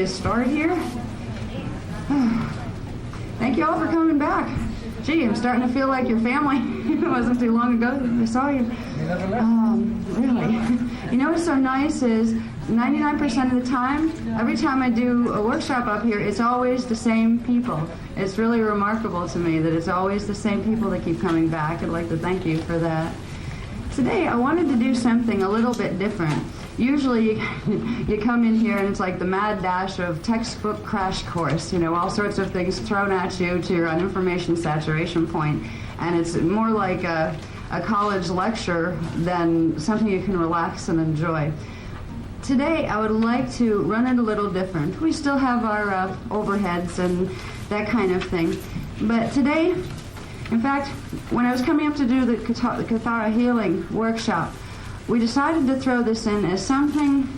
a start here. Thank you all for coming back. Gee, I'm starting to feel like your family. It wasn't too long ago that I saw you. Really. You know what's so nice is 99% of the time, every time I do a workshop up here, it's always the same people. It's really remarkable to me that it's always the same people that keep coming back. I'd like to thank you for that. Today, I wanted to do something a little bit different. Usually, you come in here and it's like the mad dash of textbook crash course, you know, all sorts of things thrown at you to your information saturation point. And it's more like a college lecture than something you can relax and enjoy. Today, I would like to run it a little different. We still have our overheads and that kind of thing. But today, in fact, when I was coming up to do the Kathara Healing workshop, we decided to throw this in as something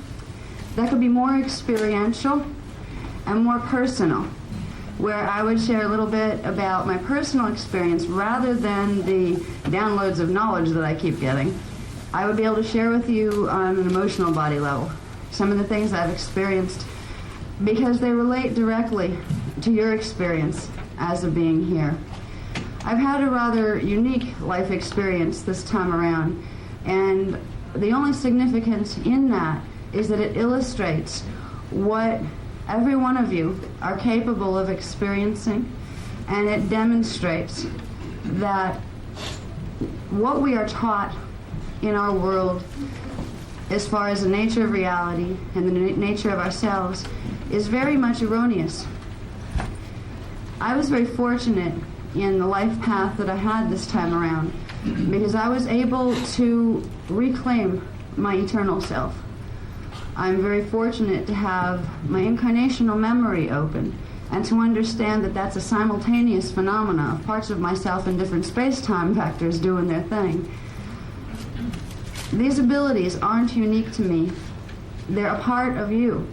that could be more experiential and more personal, where I would share a little bit about my personal experience rather than the downloads of knowledge that I keep getting. I would be able to share with you on an emotional body level some of the things I've experienced because they relate directly to your experience as a being here. I've had a rather unique life experience this time around, and the only significance in that is that it illustrates what every one of you are capable of experiencing, and it demonstrates that what we are taught in our world as far as the nature of reality and the nature of ourselves is very much erroneous. I was very fortunate in the life path that I had this time around because I was able to reclaim my eternal self. I'm very fortunate to have my incarnational memory open and to understand that that's a simultaneous phenomena of parts of myself in different space-time vectors doing their thing. These abilities aren't unique to me. They're a part of you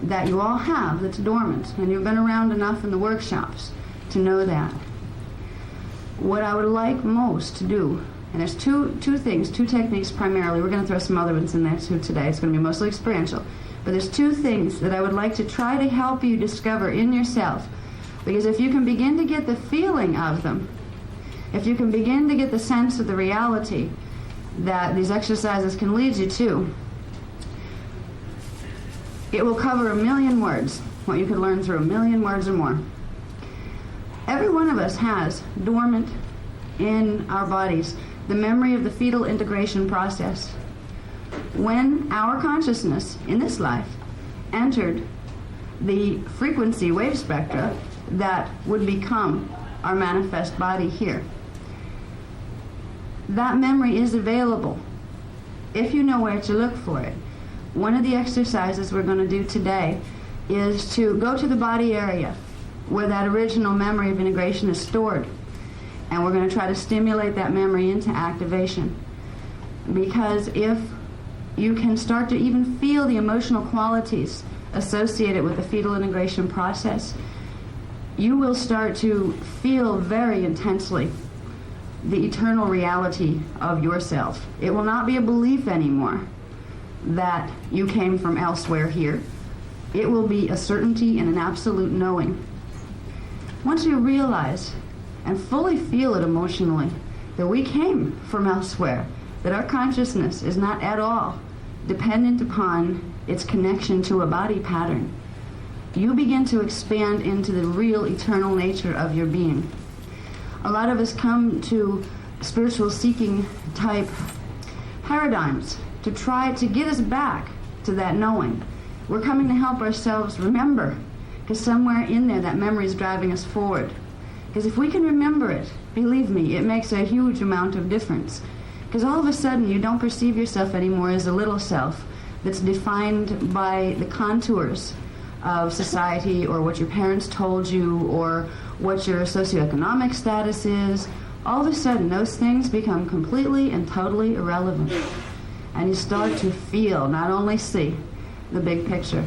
that you all have that's dormant, and you've been around enough in the workshops to know that. What I would like most to do, and there's two things, two techniques primarily. We're going to throw some other ones in there too today. It's going to be mostly experiential. But there's two things that I would like to try to help you discover in yourself. Because if you can begin to get the feeling of them, if you can begin to get the sense of the reality that these exercises can lead you to, it will cover 1,000,000 words, what you could learn through 1,000,000 words or more. Every one of us has dormant in our bodies the memory of the fetal integration process. When our consciousness in this life entered the frequency wave spectra that would become our manifest body here, that memory is available if you know where to look for it. One of the exercises we're going to do today is to go to the body area where that original memory of integration is stored. And we're going to try to stimulate that memory into activation. Because if you can start to even feel the emotional qualities associated with the fetal integration process, you will start to feel very intensely the eternal reality of yourself. It will not be a belief anymore that you came from elsewhere here. It will be a certainty and an absolute knowing. Once you realize and fully feel it emotionally that we came from elsewhere, that our consciousness is not at all dependent upon its connection to a body pattern, you begin to expand into the real eternal nature of your being. A lot of us come to spiritual seeking type paradigms to try to get us back to that knowing. We're coming to help ourselves remember, because somewhere in there that memory is driving us forward. Because if we can remember it, believe me, it makes a huge amount of difference. Because all of a sudden you don't perceive yourself anymore as a little self that's defined by the contours of society or what your parents told you or what your socioeconomic status is. All of a sudden those things become completely and totally irrelevant. And you start to feel, not only see, the big picture.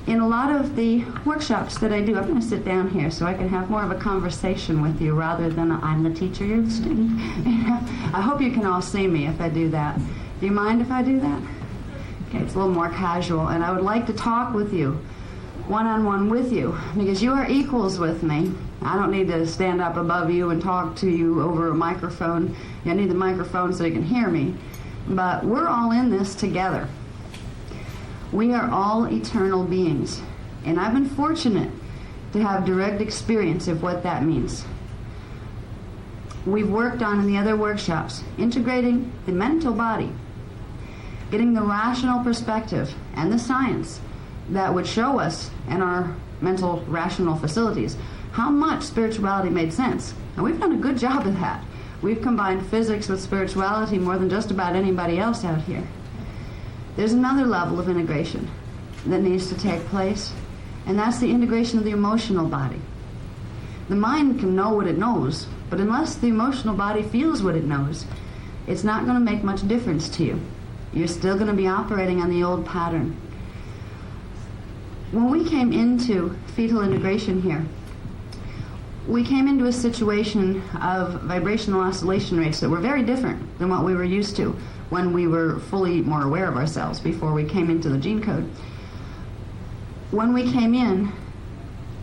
In a lot of the workshops that I do, I'm going to sit down here so I can have more of a conversation with you rather than I'm the teacher, you're the student. I hope you can all see me if I do that. Do you mind if I do that? Okay, it's a little more casual, and I would like to talk with you one-on-one with you, because you are equals with me. I don't need to stand up above you and talk to you over a microphone. I need the microphone so you can hear me. But we're all in this together. We are all eternal beings. And I've been fortunate to have direct experience of what that means. We've worked on in the other workshops, integrating the mental body, getting the rational perspective and the science that would show us in our mental rational facilities how much spirituality made sense. And we've done a good job of that. We've combined physics with spirituality more than just about anybody else out here. There's another level of integration that needs to take place, and that's the integration of the emotional body. The mind can know what it knows, but unless the emotional body feels what it knows, it's not going to make much difference to you. You're still going to be operating on the old pattern. When we came into fetal integration here, we came into a situation of vibrational oscillation rates that were very different than what we were used to when we were fully more aware of ourselves before we came into the gene code. When we came in,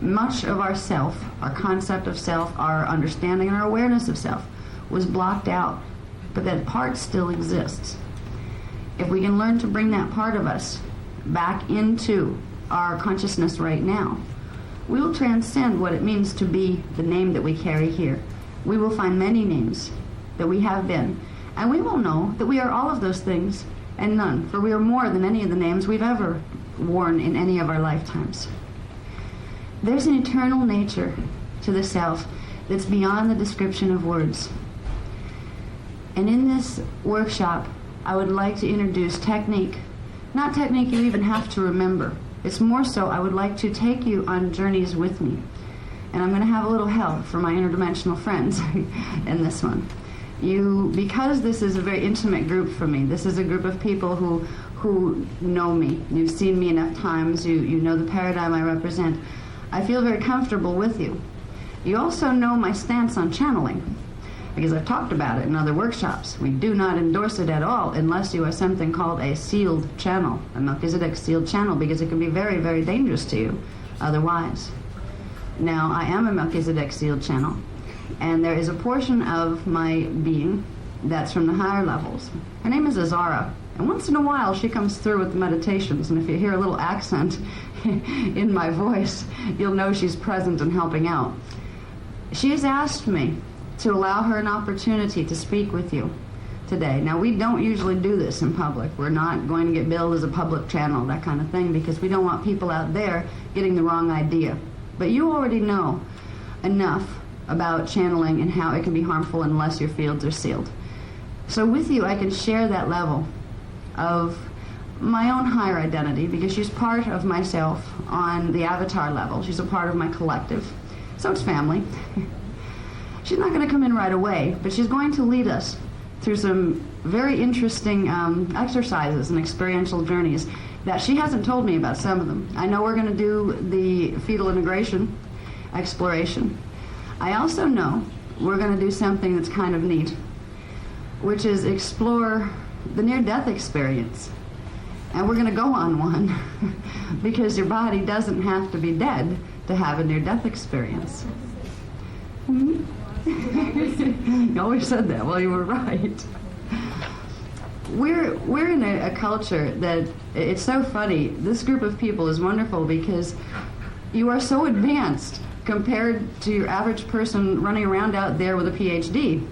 much of our self, our concept of self, our understanding and our awareness of self was blocked out, but that part still exists. If we can learn to bring that part of us back into our consciousness right now, we will transcend what it means to be the name that we carry here. We will find many names that we have been, and we will know that we are all of those things and none, for we are more than any of the names we've ever worn in any of our lifetimes. There's an eternal nature to the self that's beyond the description of words. And in this workshop, I would like to introduce technique. Not technique you even have to remember. It's more so I would like to take you on journeys with me. And I'm going to have a little help from my interdimensional friends in this one. Because this is a very intimate group for me, this is a group of people who know me. You've seen me enough times, you know the paradigm I represent. I feel very comfortable with you. You also know my stance on channeling, because I've talked about it in other workshops. We do not endorse it at all unless you are something called a sealed channel, a Melchizedek sealed channel, because it can be very, very dangerous to you otherwise. Now, I am a Melchizedek sealed channel, and there is a portion of my being that's from the higher levels. Her name is Azara, and once in a while she comes through with the meditations, and if you hear a little accent in my voice, you'll know she's present and helping out. She has asked me to allow her an opportunity to speak with you today. Now, we don't usually do this in public. We're not going to get billed as a public channel, that kind of thing, because we don't want people out there getting the wrong idea. But you already know enough about channeling and how it can be harmful unless your fields are sealed. So with you, I can share that level of my own higher identity, because she's part of myself on the avatar level. She's a part of my collective. So it's family. She's not going to come in right away, but she's going to lead us through some very interesting exercises and experiential journeys that she hasn't told me about some of them. I know we're going to do the fetal integration exploration. I also know we're going to do something that's kind of neat, which is explore the near-death experience. And we're going to go on one because your body doesn't have to be dead to have a near-death experience. Mm-hmm. You always said that. Well, you were right. We're in a culture that, it's so funny. This group of people is wonderful because you are so advanced compared to your average person running around out there with a PhD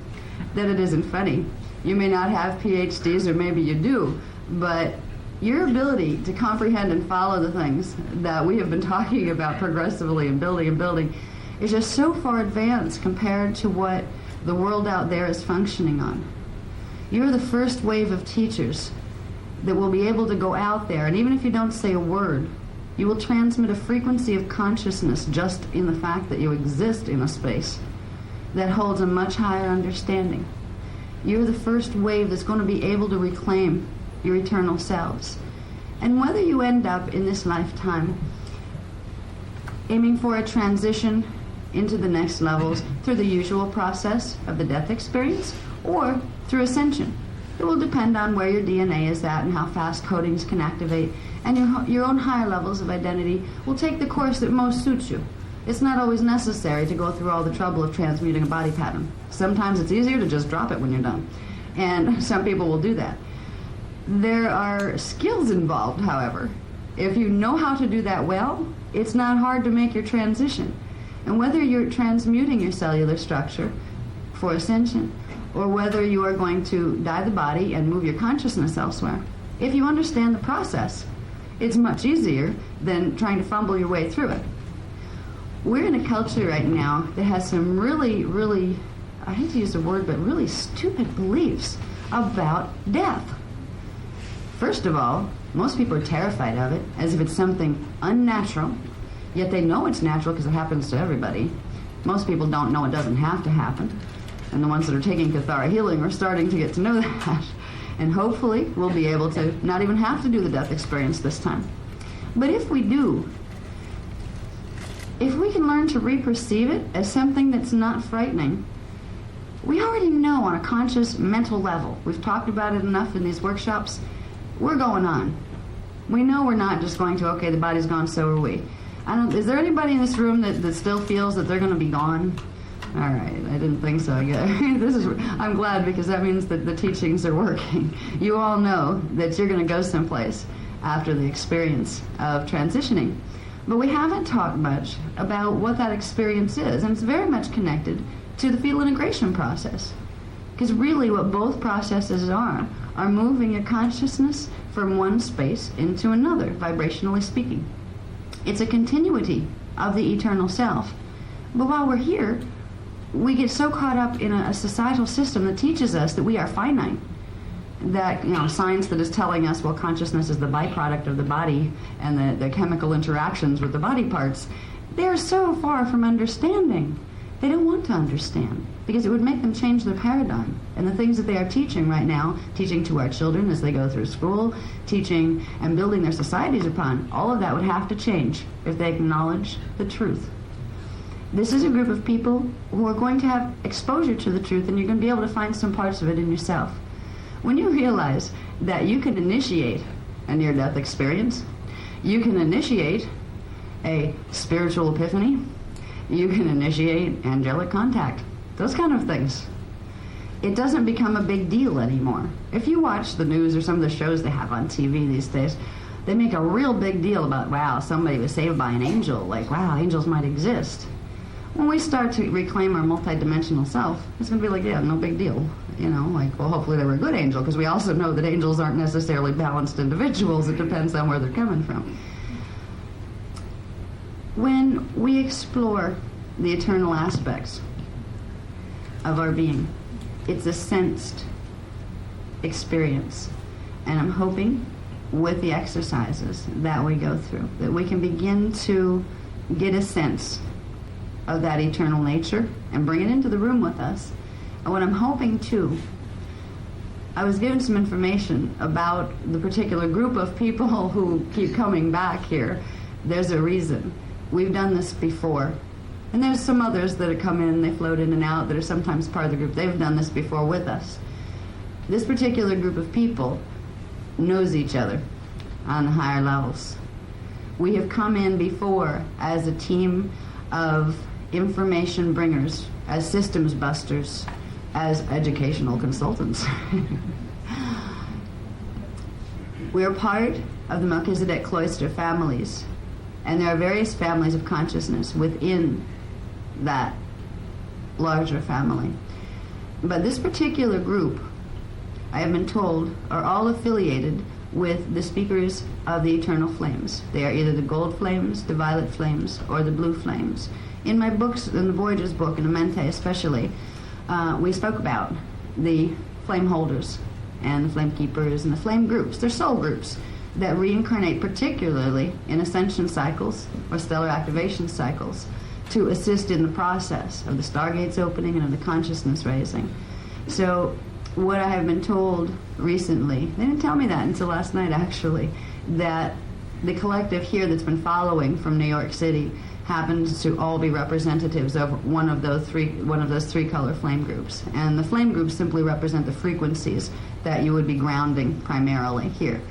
that it isn't funny. You may not have PhDs, or maybe you do, but your ability to comprehend and follow the things that we have been talking about progressively and building is just so far advanced compared to what the world out there is functioning on. You're the first wave of teachers that will be able to go out there, and even if you don't say a word, you will transmit a frequency of consciousness just in the fact that you exist in a space that holds a much higher understanding. You're the first wave that's going to be able to reclaim your eternal selves. And whether you end up in this lifetime aiming for a transition into the next levels through the usual process of the death experience or through ascension, It will depend on where your DNA is at and how fast codings can activate, and your own higher levels of identity will take the course that most suits you. It's not always necessary to go through all the trouble of transmuting a body pattern. Sometimes it's easier to just drop it when you're done, and some people will do that. There are skills involved, however. If you know how to do that well, it's not hard to make your transition. And whether you're transmuting your cellular structure for ascension, or whether you are going to die the body and move your consciousness elsewhere, if you understand the process, it's much easier than trying to fumble your way through it. We're in a culture right now that has some really, really, I hate to use the word, but really stupid beliefs about death. First of all, most people are terrified of it, as if it's something unnatural, yet they know it's natural because it happens to everybody. Most people don't know it doesn't have to happen. And the ones that are taking Kathara healing are starting to get to know that. And hopefully we'll be able to not even have to do the death experience this time. But if we do, if we can learn to re-perceive it as something that's not frightening, we already know on a conscious mental level, we've talked about it enough in these workshops, we're going on. We know we're not just going to, okay, the body's gone, so are we. Is there anybody in this room that still feels that they're going to be gone? All right, I didn't think so. I'm glad, because that means that the teachings are working. You all know that you're going to go someplace after the experience of transitioning. But we haven't talked much about what that experience is, and it's very much connected to the fetal integration process. Because really what both processes are moving your consciousness from one space into another, vibrationally speaking. It's a continuity of the eternal self. But while we're here, we get so caught up in a societal system that teaches us that we are finite. That, science that is telling us, well, consciousness is the byproduct of the body and the chemical interactions with the body parts. They're so far from understanding. They don't want to understand, because it would make them change their paradigm. And the things that they are teaching right now, teaching to our children as they go through school, teaching and building their societies upon, all of that would have to change if they acknowledge the truth. This is a group of people who are going to have exposure to the truth, and you're going to be able to find some parts of it in yourself. When you realize that you can initiate a near-death experience, you can initiate a spiritual epiphany, you can initiate angelic contact, those kind of things. It doesn't become a big deal anymore. If you watch the news or some of the shows they have on TV these days, they make a real big deal about, wow, somebody was saved by an angel, like, wow, angels might exist. When we start to reclaim our multidimensional self, it's going to be like, yeah, no big deal. Well, hopefully they were a good angel, because we also know that angels aren't necessarily balanced individuals. It depends on where they're coming from. When we explore the eternal aspects of our being, it's a sensed experience. And I'm hoping with the exercises that we go through, that we can begin to get a sense of that eternal nature and bring it into the room with us. And what I'm hoping too, I was given some information about the particular group of people who keep coming back here. There's a reason. We've done this before. And there's some others that have come in, they float in and out, that are sometimes part of the group. They've done this before with us. This particular group of people knows each other on the higher levels. We have come in before as a team of information bringers, as systems busters, as educational consultants. We are part of the Melchizedek Cloister families, and there are various families of consciousness within that larger family. But this particular group, I have been told, are all affiliated with the speakers of the eternal flames. They are either the gold flames, the violet flames, or the blue flames. In my books, in the Voyagers book, in Amente especially, we spoke about the flame holders and the flame keepers and the flame groups. They're soul groups that reincarnate particularly in ascension cycles or stellar activation cycles to assist in the process of the stargates opening and of the consciousness raising. So what I have been told recently, they didn't tell me that until last night actually, that the collective here that's been following from New York City happens to all be representatives of one of those three color flame groups. And the flame groups simply represent the frequencies that you would be grounding primarily here.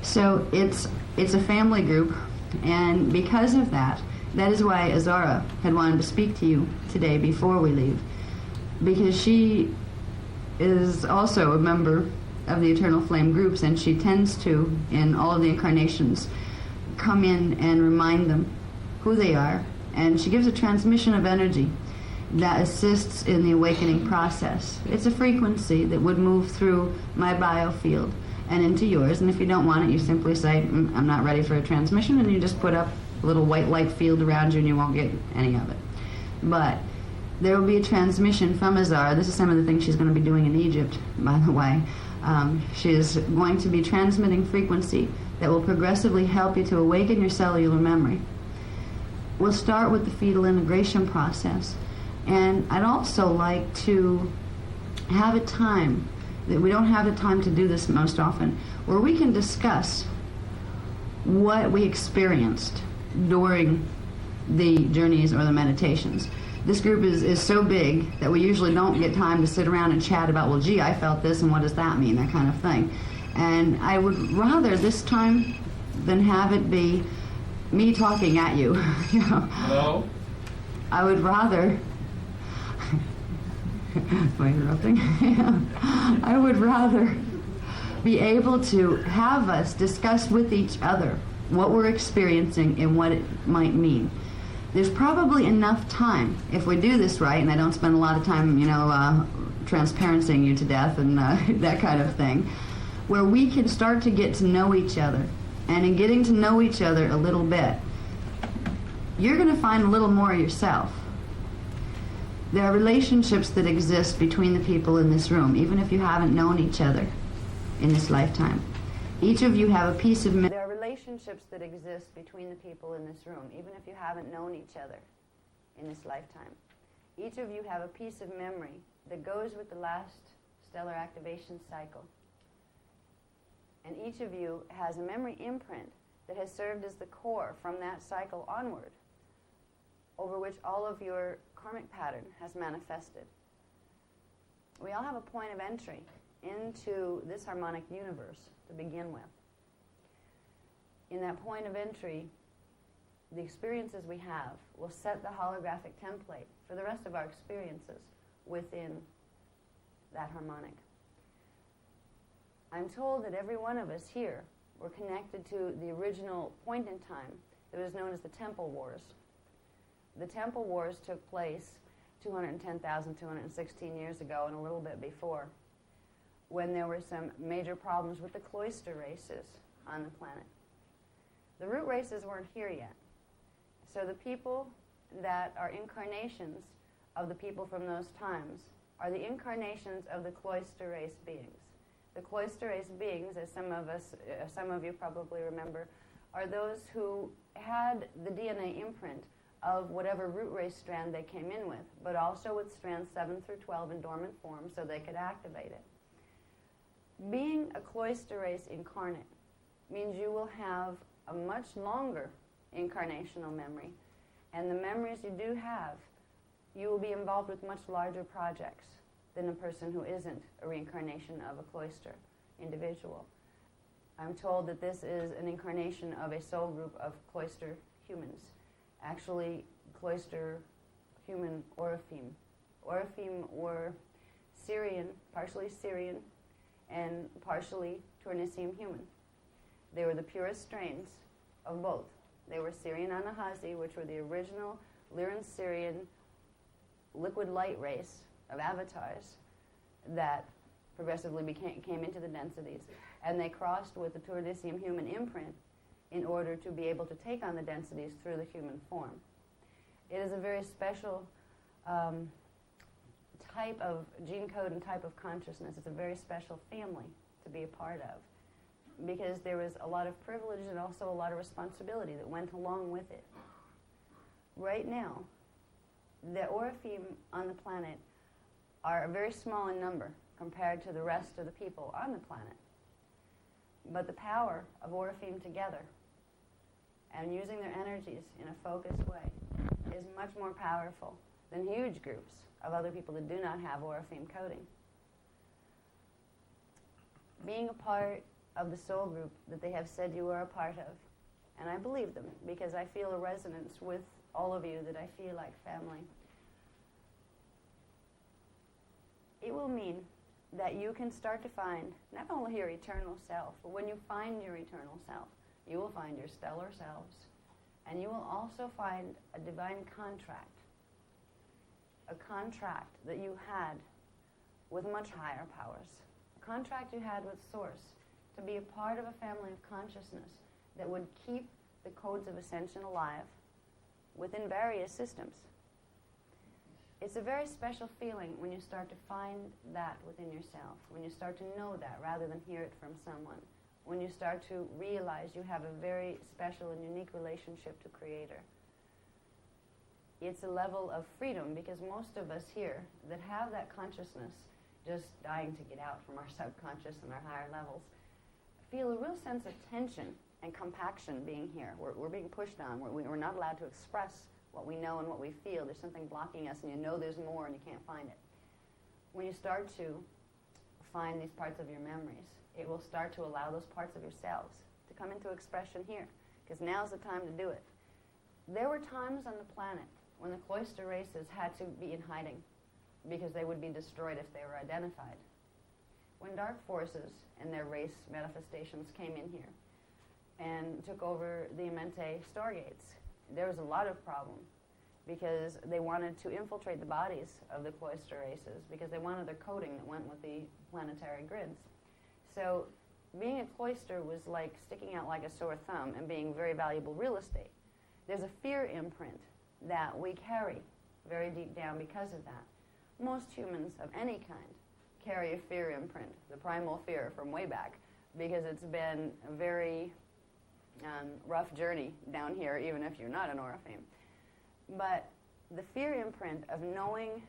So it's a family group, and because of that, that is why Azara had wanted to speak to you today before we leave, because she is also a member of the Eternal Flame groups, and she tends to, in all of the incarnations, come in and remind them who they are, and she gives a transmission of energy that assists in the awakening process. It's a frequency that would move through my biofield and into yours, and if you don't want it, you simply say, I'm not ready for a transmission, and you just put up a little white light field around you and you won't get any of it. But there will be a transmission from Azara. This is some of the things she's going to be doing in Egypt, by the way. She is going to be transmitting frequency that will progressively help you to awaken your cellular memory. We'll start with the fetal integration process. And I'd also like to have a time, that we don't have the time to do this most often, where we can discuss what we experienced during the journeys or the meditations. This group is so big that we usually don't get time to sit around and chat about, well, gee, I felt this, and what does that mean, that kind of thing. And I would rather this time than have it be me talking at you. You know? Hello? I would rather... Am I interrupting? I would rather be able to have us discuss with each other what we're experiencing and what it might mean. There's probably enough time, if we do this right, and I don't spend a lot of time, transparencing you to death and that kind of thing, where we can start to get to know each other. And in getting to know each other a little bit, you're going to find a little more yourself. There are relationships that exist between the people in this room, even if you haven't known each other in this lifetime. Each of you have a piece of... There are relationships that exist between the people in this room, even if you haven't known each other in this lifetime. Each of you have a piece of memory that goes with the last stellar activation cycle. And each of you has a memory imprint that has served as the core from that cycle onward, over which all of your karmic pattern has manifested. We all have a point of entry into this harmonic universe to begin with. In that point of entry, the experiences we have will set the holographic template for the rest of our experiences within that harmonic. I'm told that every one of us here were connected to the original point in time that was known as the Temple Wars. The Temple Wars took place 216 years ago and a little bit before, when there were some major problems with the cloister races on the planet. The root races weren't here yet. So the people that are incarnations of the people from those times are the incarnations of the cloister race beings. The cloister race beings, as some of you probably remember, are those who had the DNA imprint of whatever root race strand they came in with, but also with strands 7 through 12 in dormant form so they could activate it. Being a cloister race incarnate means you will have a much longer incarnational memory, and the memories you do have, you will be involved with much larger projects than a person who isn't a reincarnation of a cloister individual. I'm told that this is an incarnation of a soul group of cloister humans. Actually, cloister human Orophim. Orophim were Syrian, partially Syrian, and partially Tournaisian human. They were the purest strains of both. They were Syrian Anahazi, which were the original Lyran-Syrian liquid light race of avatars that progressively came into the densities, and they crossed with the Tournaisian human imprint in order to be able to take on the densities through the human form. It is a very special type of gene code and type of consciousness. It's a very special family to be a part of, because there was a lot of privilege and also a lot of responsibility that went along with it. Right now, the Orophim on the planet are very small in number compared to the rest of the people on the planet. But the power of Orophim together and using their energies in a focused way is much more powerful than huge groups of other people that do not have Oriflame coding. Being a part of the soul group that they have said you are a part of, and I believe them because I feel a resonance with all of you that I feel like family. It will mean that you can start to find not only your eternal self, but when you find your eternal self, you will find your stellar selves, and you will also find a divine contract, a contract that you had with much higher powers, a contract you had with Source to be a part of a family of consciousness that would keep the codes of ascension alive within various systems. It's a very special feeling when you start to find that within yourself, when you start to know that rather than hear it from someone, when you start to realize you have a very special and unique relationship to Creator. It's a level of freedom because most of us here that have that consciousness just dying to get out from our subconscious and our higher levels feel a real sense of tension and compaction being here. We're being pushed on. We're not allowed to express what we know and what we feel. There's something blocking us and you know there's more and you can't find it. When you start to find these parts of your memories, it will start to allow those parts of yourselves to come into expression here, because now's the time to do it. There were times on the planet when the cloister races had to be in hiding because they would be destroyed if they were identified. When dark forces and their race manifestations came in here and took over the Amenti stargates, there was a lot of problem because they wanted to infiltrate the bodies of the cloister races because they wanted their coding that went with the planetary grids. So being a cloister was like sticking out like a sore thumb and being very valuable real estate. There's a fear imprint that we carry very deep down because of that. Most humans of any kind carry a fear imprint, the primal fear from way back, because it's been a very rough journey down here, even if you're not an Oriflame. But the fear imprint of knowing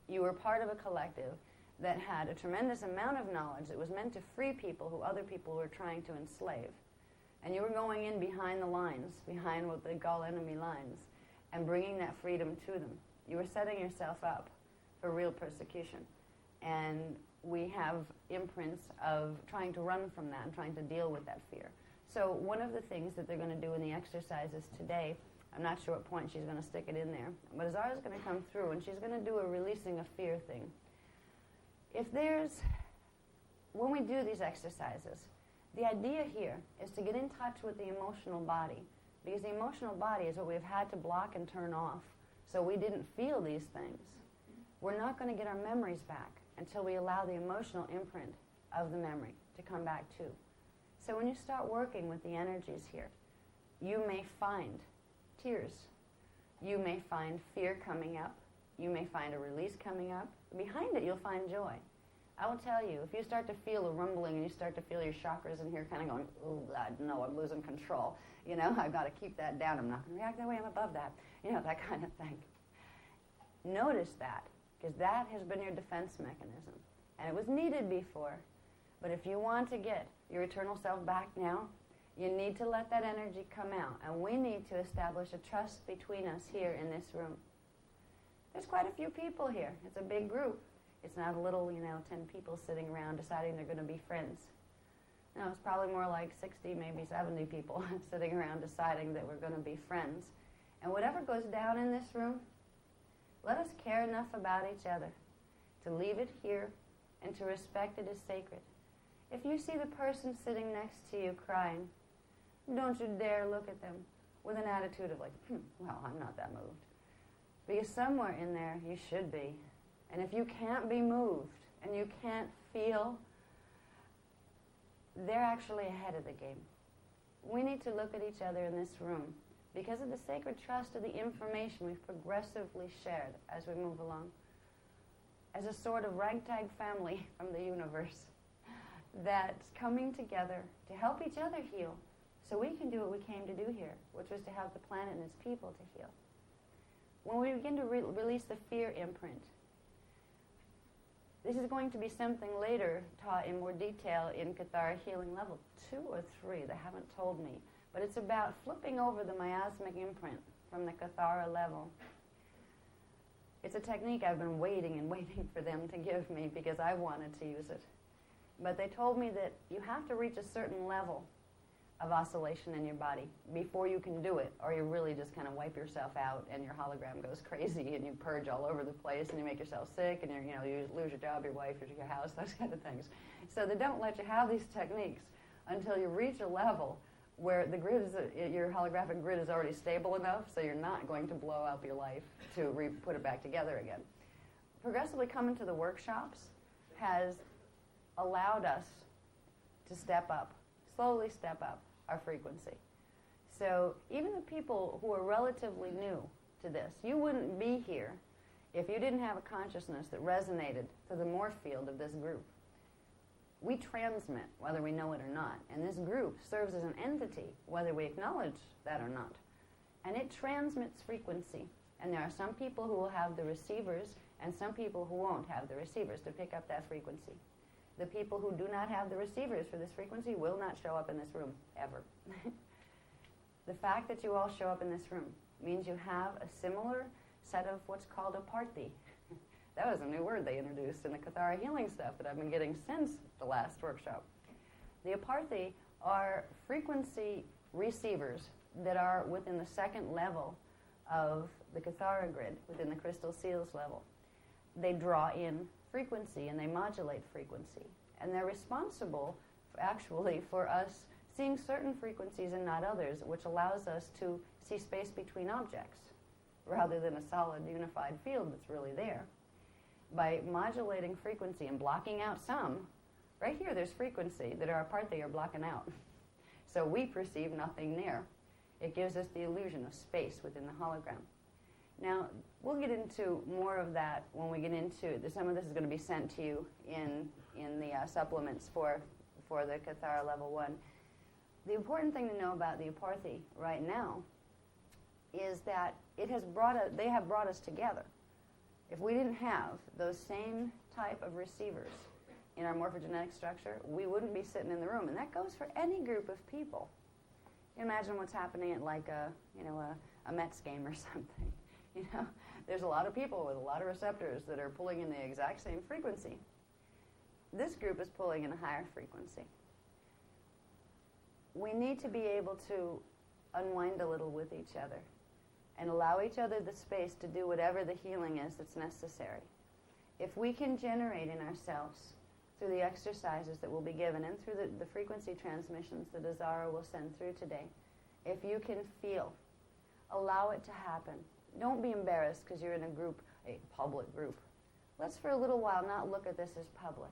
you were part of a collective that had a tremendous amount of knowledge that was meant to free people who other people were trying to enslave. And you were going in behind the lines, behind what they call enemy lines, and bringing that freedom to them. You were setting yourself up for real persecution. And we have imprints of trying to run from that and trying to deal with that fear. So one of the things that they're going to do in the exercises today, I'm not sure what point she's going to stick it in there, but Azara's going to come through and she's going to do a releasing of fear thing. If there's, when we do these exercises, the idea here is to get in touch with the emotional body, because the emotional body is what we've had to block and turn off, so we didn't feel these things. We're not going to get our memories back until we allow the emotional imprint of the memory to come back too. So when you start working with the energies here, you may find tears. You may find fear coming up. You may find a release coming up. Behind it, you'll find joy. I will tell you, if you start to feel a rumbling and you start to feel your chakras in here kind of going, oh, God, no, I'm losing control. You know, I've got to keep that down. I'm not going to react that way. I'm above that. You know, that kind of thing. Notice that, because that has been your defense mechanism. And it was needed before. But if you want to get your eternal self back now, you need to let that energy come out. And we need to establish a trust between us here in this room. There's quite a few people here. It's a big group. It's not a little, 10 people sitting around deciding they're going to be friends. No, it's probably more like 60, maybe 70 people sitting around deciding that we're going to be friends. And whatever goes down in this room, let us care enough about each other to leave it here and to respect it as sacred. If you see the person sitting next to you crying, don't you dare look at them with an attitude of like, well, I'm not that moved. Because somewhere in there you should be. And if you can't be moved and you can't feel, they're actually ahead of the game. We need to look at each other in this room because of the sacred trust of the information we've progressively shared as we move along, as a sort of ragtag family from the universe that's coming together to help each other heal so we can do what we came to do here, which was to help the planet and its people to heal. When we begin to release the fear imprint, this is going to be something later taught in more detail in Kathara Healing Level 2 or 3. They haven't told me. But it's about flipping over the miasmic imprint from the Kathara level. It's a technique I've been waiting and waiting for them to give me because I wanted to use it. But they told me that you have to reach a certain level of oscillation in your body before you can do it, or you really just kind of wipe yourself out and your hologram goes crazy and you purge all over the place and you make yourself sick and you lose your job, your wife, your house, those kind of things. So they don't let you have these techniques until you reach a level where the grid your holographic grid is already stable enough so you're not going to blow up your life to put it back together again. Progressively coming to the workshops has allowed us to step up, slowly step up our frequency. So even the people who are relatively new to this, you wouldn't be here if you didn't have a consciousness that resonated to the morph field of this group. We transmit whether we know it or not, and this group serves as an entity whether we acknowledge that or not. And it transmits frequency, and there are some people who will have the receivers and some people who won't have the receivers to pick up that frequency. The people who do not have the receivers for this frequency will not show up in this room, ever. The fact that you all show up in this room means you have a similar set of what's called aparthi. That was a new word they introduced in the Kathara healing stuff that I've been getting since the last workshop. The aparthi are frequency receivers that are within the second level of the Kathara grid, within the crystal seals level. They draw in frequency and they modulate frequency. And they're responsible, actually, for us seeing certain frequencies and not others, which allows us to see space between objects rather than a solid unified field that's really there. By modulating frequency and blocking out some, right here there's frequency that our aparthi are blocking out. So we perceive nothing there. It gives us the illusion of space within the hologram. Now, we'll get into more of that when we get into, some of this is going to be sent to you in the supplements for the Kathara Level 1. The important thing to know about the aparthi right now is that they have brought us together. If we didn't have those same type of receivers in our morphogenetic structure, we wouldn't be sitting in the room. And that goes for any group of people. Imagine what's happening at like a Mets game or something. There's a lot of people with a lot of receptors that are pulling in the exact same frequency. This group is pulling in a higher frequency. We need to be able to unwind a little with each other and allow each other the space to do whatever the healing is that's necessary. If we can generate in ourselves through the exercises that will be given and through the frequency transmissions that Azara will send through today, if you can feel, allow it to happen. Don't be embarrassed because you're in a group, a public group. Let's for a little while not look at this as public.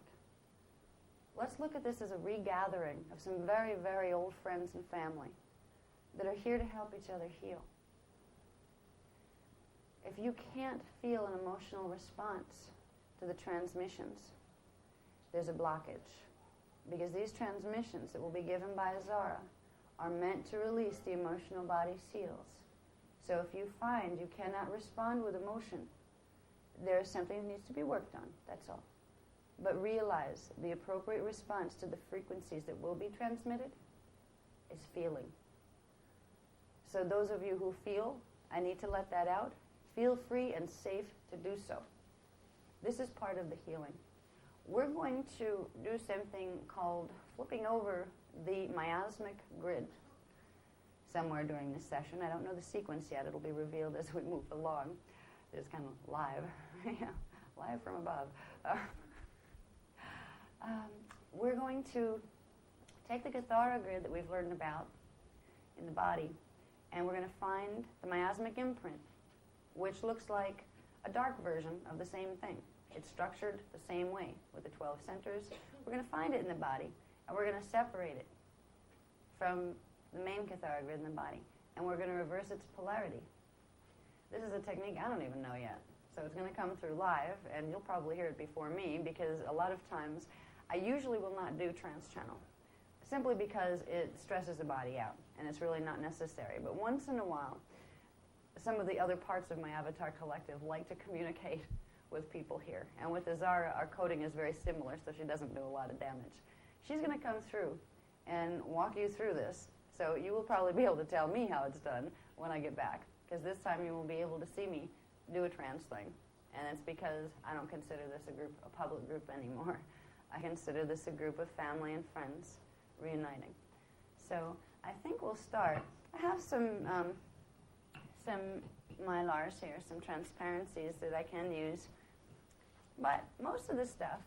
Let's look at this as a regathering of some very, very old friends and family that are here to help each other heal. If you can't feel an emotional response to the transmissions, there's a blockage. Because these transmissions that will be given by Azara are meant to release the emotional body seals. So if you find you cannot respond with emotion, there is something that needs to be worked on, that's all. But realize the appropriate response to the frequencies that will be transmitted is feeling. So those of you who feel, I need to let that out, feel free and safe to do so. This is part of the healing. We're going to do something called flipping over the miasmic grid somewhere during this session. I don't know the sequence yet. It'll be revealed as we move along. It's kind of live, live from above. We're going to take the Kathara grid that we've learned about in the body, and we're going to find the miasmic imprint, which looks like a dark version of the same thing. It's structured the same way with the 12 centers. We're going to find it in the body, and we're going to separate it from the main Kathara grid in the body, and we're going to reverse its polarity. This is a technique I don't even know yet, so it's going to come through live, and you'll probably hear it before me, because a lot of times I usually will not do trans-channel, simply because it stresses the body out, and it's really not necessary. But once in a while, some of the other parts of my avatar collective like to communicate with people here. And with Azara, our coding is very similar, so she doesn't do a lot of damage. She's going to come through and walk you through this, so you will probably be able to tell me how it's done when I get back, because this time you will be able to see me do a trance thing. And it's because I don't consider this a public group anymore. I consider this a group of family and friends reuniting. So I think we'll start. I have some Mylars here, some transparencies that I can use. But most of the stuff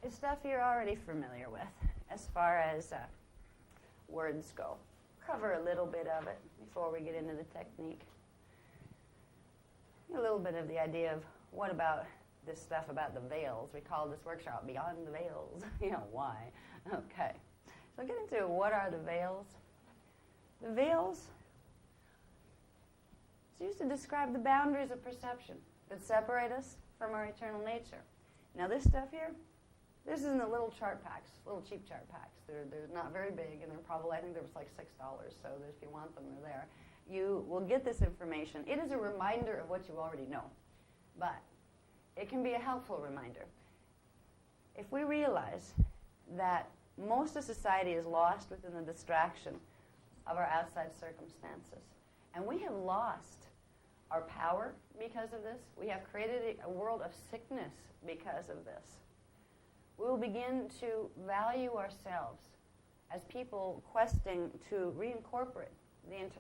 is stuff you're already familiar with as far as words go. Cover a little bit of it before we get into the technique. A little bit of the idea of what about this stuff about the veils. We call this workshop Beyond the Veils. Why? Okay. So get into what are the veils. The veils is used to describe the boundaries of perception that separate us from our eternal nature. Now this stuff here, this is in the little chart packs, little cheap chart packs. They're not very big, and they're probably, I think there was like $6, so if you want them, they're there. You will get this information. It is a reminder of what you already know, but it can be a helpful reminder. If we realize that most of society is lost within the distraction of our outside circumstances, and we have lost our power because of this, we have created a world of sickness because of this, we will begin to value ourselves as people questing to reincorporate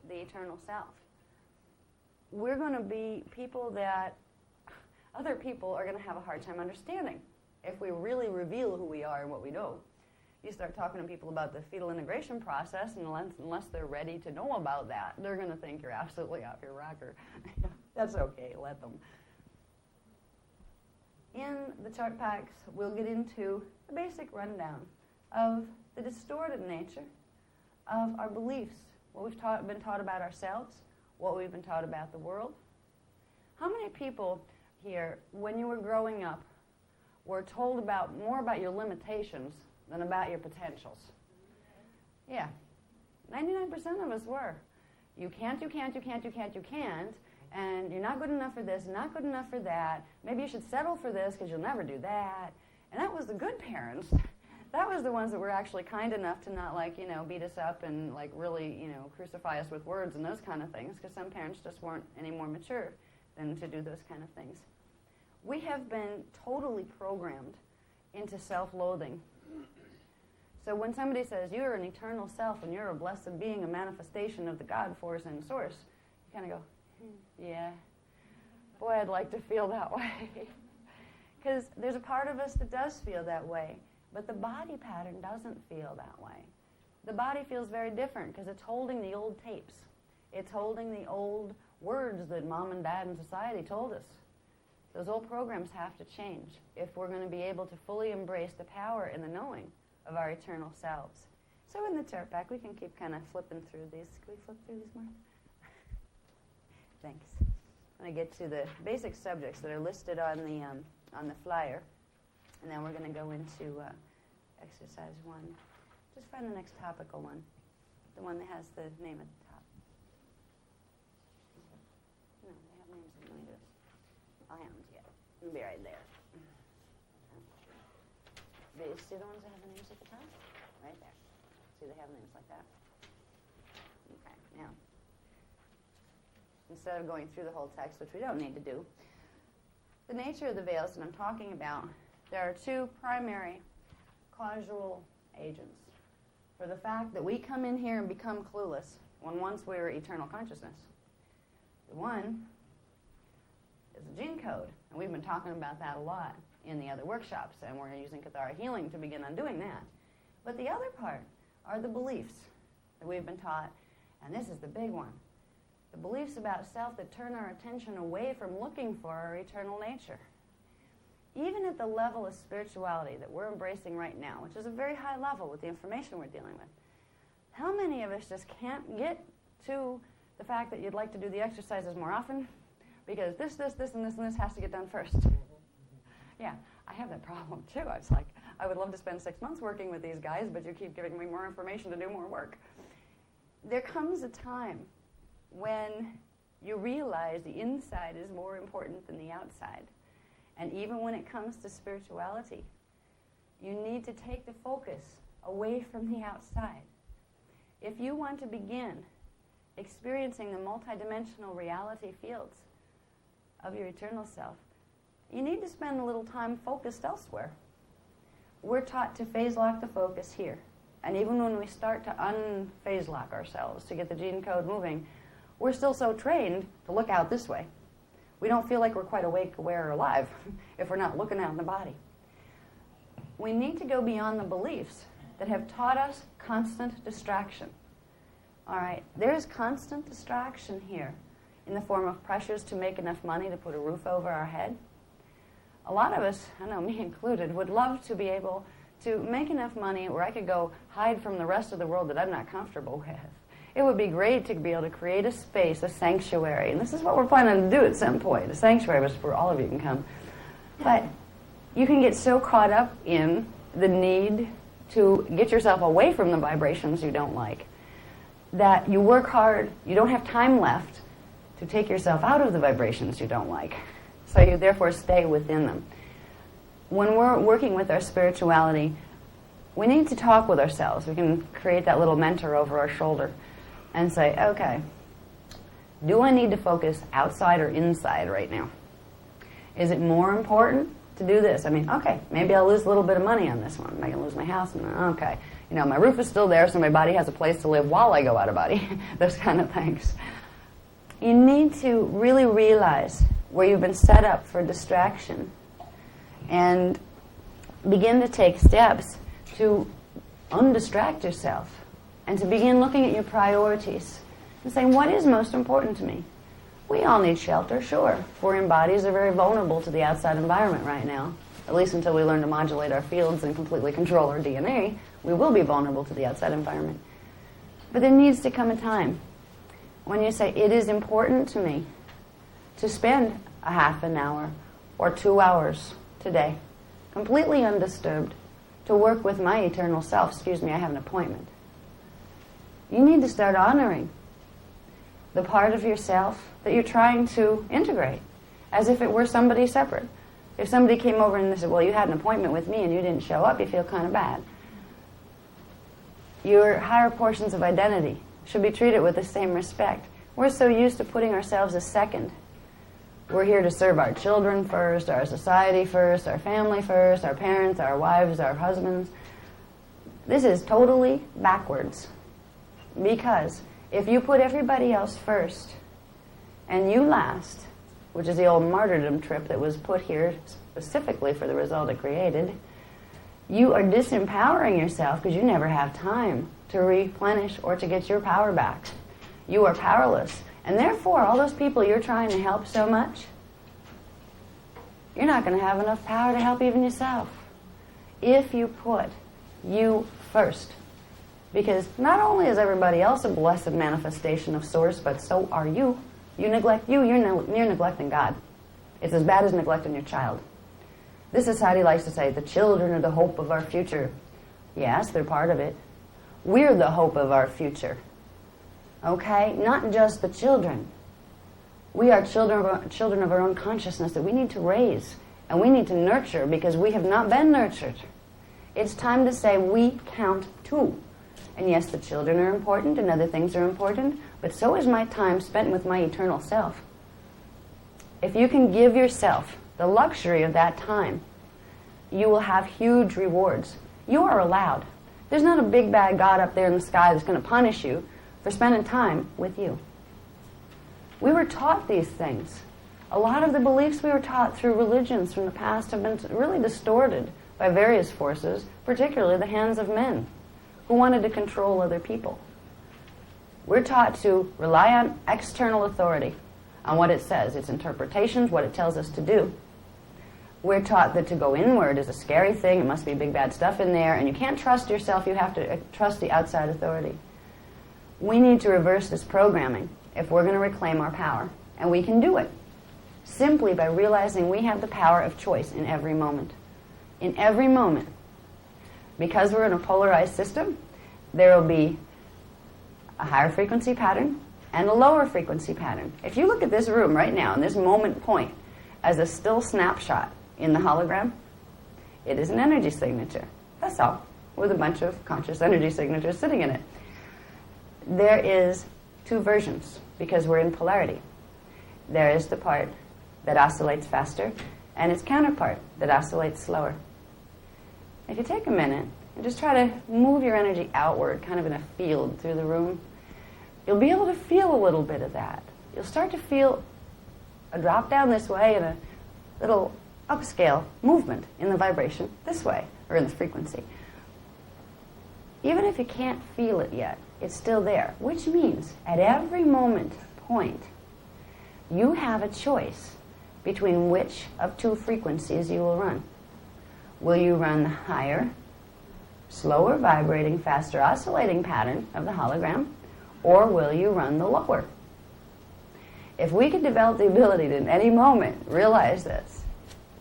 the eternal self. We're going to be people that other people are going to have a hard time understanding if we really reveal who we are and what we know. You start talking to people about the fetal integration process, and unless they're ready to know about that, they're going to think you're absolutely off your rocker. That's okay, let them. In the chart packs, we'll get into a basic rundown of the distorted nature of our beliefs, what we've been taught about ourselves, what we've been taught about the world. How many people here, when you were growing up, were told more about your limitations than about your potentials? Yeah, 99% of us were. You can't, and you're not good enough for this, not good enough for that. Maybe you should settle for this because you'll never do that. And that was the good parents. That was the ones that were actually kind enough to not, beat us up and, really, crucify us with words and those kind of things, because some parents just weren't any more mature than to do those kind of things. We have been totally programmed into self-loathing. So when somebody says, you're an eternal self and you're a blessed being, a manifestation of the God force and source, you kind of go, yeah, boy, I'd like to feel that way. Because there's a part of us that does feel that way, but the body pattern doesn't feel that way. The body feels very different because it's holding the old tapes. It's holding the old words that mom and dad and society told us. Those old programs have to change if we're going to be able to fully embrace the power and the knowing of our eternal selves. So in the chart pack, we can keep kind of flipping through these. Can we flip through these more? Thanks. I'm going to get to the basic subjects that are listed on the flyer, and then we're going to go into exercise 1. Just find the next topical one, the one that has the name at the top. No, they have names. Let me do this. I haven't yet. It'll be right there. Do you see the ones that have the names at the top? Right there. See, they have names like that. Okay, now, instead of going through the whole text, which we don't need to do, the nature of the veils that I'm talking about, there are two primary causal agents for the fact that we come in here and become clueless when once we're eternal consciousness. The one is the gene code, and we've been talking about that a lot in the other workshops, and we're using Kathara healing to begin undoing that. But the other part are the beliefs that we've been taught, and this is the big one. The beliefs about self that turn our attention away from looking for our eternal nature. Even at the level of spirituality that we're embracing right now, which is a very high level with the information we're dealing with, how many of us just can't get to the fact that you'd like to do the exercises more often because this, and this has to get done first? Yeah, I have that problem too. I was like, I would love to spend 6 months working with these guys, but you keep giving me more information to do more work. There comes a time when you realize the inside is more important than the outside. And even when it comes to spirituality, you need to take the focus away from the outside. If you want to begin experiencing the multidimensional reality fields of your eternal self, you need to spend a little time focused elsewhere. We're taught to phase lock the focus here. And even when we start to unphase lock ourselves to get the gene code moving, we're still so trained to look out this way. We don't feel like we're quite awake, aware, or alive if we're not looking out in the body. We need to go beyond the beliefs that have taught us constant distraction. All right, there's constant distraction here in the form of pressures to make enough money to put a roof over our head. A lot of us, I know me included, would love to be able to make enough money where I could go hide from the rest of the world that I'm not comfortable with. It would be great to be able to create a space, a sanctuary, and this is what we're planning to do at some point. A sanctuary was where all of you can come. But you can get so caught up in the need to get yourself away from the vibrations you don't like that you work hard, you don't have time left to take yourself out of the vibrations you don't like. So you therefore stay within them. When we're working with our spirituality, we need to talk with ourselves. We can create that little mentor over our shoulder and say, okay, do I need to focus outside or inside right now? Is it more important to do this? I mean, okay, maybe I'll lose a little bit of money on this one. Am I going to lose my house? Okay. You know, my roof is still there, so my body has a place to live while I go out of body. Those kind of things. You need to really realize where you've been set up for distraction and begin to take steps to undistract yourself and to begin looking at your priorities and saying, what is most important to me? We all need shelter, sure. We're in bodies that are very vulnerable to the outside environment right now. At least until we learn to modulate our fields and completely control our DNA, we will be vulnerable to the outside environment. But there needs to come a time when you say, it is important to me to spend a half an hour or 2 hours today, completely undisturbed, to work with my eternal self. Excuse me, I have an appointment. You need to start honoring the part of yourself that you're trying to integrate, as if it were somebody separate. If somebody came over and they said, well, you had an appointment with me and you didn't show up, you feel kind of bad. Your higher portions of identity should be treated with the same respect. We're so used to putting ourselves as second. We're here to serve our children first, our society first, our family first, our parents, our wives, our husbands. This is totally backwards. Because if you put everybody else first and you last, which is the old martyrdom trip that was put here specifically for the result it created, you are disempowering yourself because you never have time to replenish or to get your power back. You are powerless. And therefore, all those people you're trying to help so much, you're not going to have enough power to help even yourself. If you put you first. Because not only is everybody else a blessed manifestation of Source, but so are you. You neglect you, you're neglecting God. It's as bad as neglecting your child. This society likes to say, the children are the hope of our future. Yes, they're part of it. We're the hope of our future. Okay? Not just the children. We are children of our own consciousness that we need to raise and we need to nurture because we have not been nurtured. It's time to say we count too. And yes, the children are important and other things are important, but so is my time spent with my eternal self. If you can give yourself the luxury of that time, you will have huge rewards. You are allowed. There's not a big bad God up there in the sky that's going to punish you for spending time with you. We were taught these things. A lot of the beliefs we were taught through religions from the past have been really distorted by various forces, particularly the hands of men who wanted to control other people. We're taught to rely on external authority, on what it says, its interpretations, what it tells us to do. We're taught that to go inward is a scary thing, it must be big bad stuff in there, and you can't trust yourself, you have to trust the outside authority. We need to reverse this programming if we're going to reclaim our power, and we can do it simply by realizing we have the power of choice in every moment. In every moment. Because we're in a polarized system, there will be a higher frequency pattern and a lower frequency pattern. If you look at this room right now, in this moment point, as a still snapshot in the hologram, it is an energy signature. That's all, with a bunch of conscious energy signatures sitting in it. There is two versions because we're in polarity. There is the part that oscillates faster and its counterpart that oscillates slower. If you take a minute and just try to move your energy outward, kind of in a field through the room, you'll be able to feel a little bit of that. You'll start to feel a drop down this way and a little upscale movement in the vibration this way, or in the frequency. Even if you can't feel it yet, it's still there, which means at every moment point, you have a choice between which of two frequencies you will run. Will you run the higher, slower vibrating, faster oscillating pattern of the hologram, or will you run the lower? If we could develop the ability to, at any moment, realize this,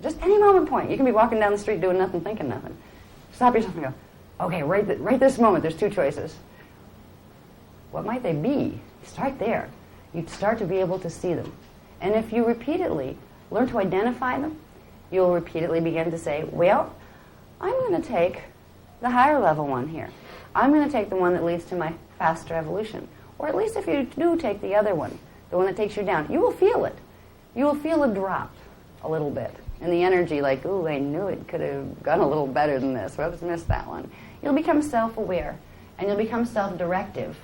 just any moment point, you can be walking down the street doing nothing, thinking nothing. Stop yourself and go, okay, right this moment, there's two choices. What might they be? Start there. You'd start to be able to see them. And if you repeatedly learn to identify them, you'll repeatedly begin to say, well, I'm going to take the higher level one here. I'm going to take the one that leads to my faster evolution. Or at least if you do take the other one, the one that takes you down, you will feel it. You will feel a drop a little bit. And the energy like, ooh, I knew it could have gone a little better than this. Whoops, missed that one. You'll become self-aware, and you'll become self-directive.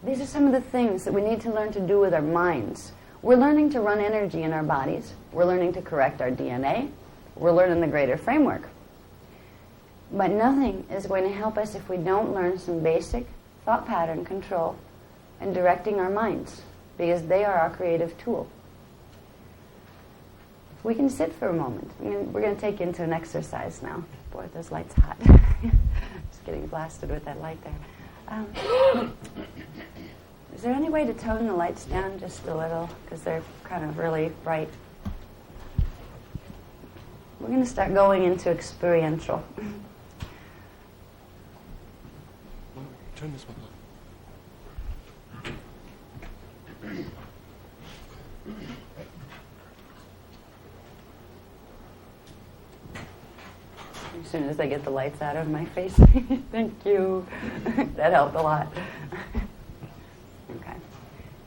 These are some of the things that we need to learn to do with our minds. We're learning to run energy in our bodies. We're learning to correct our DNA. We're learning the greater framework. But nothing is going to help us if we don't learn some basic thought pattern control and directing our minds, because they are our creative tool. We can sit for a moment. We're going to take you into an exercise now. Boy, those lights hot. Just getting blasted with that light there. Is there any way to tone the lights down just a little? Because they're kind of really bright. We're going to start going into experiential. Turn this one on. As soon as I get the lights out of my face. Thank you. That helped a lot. Okay.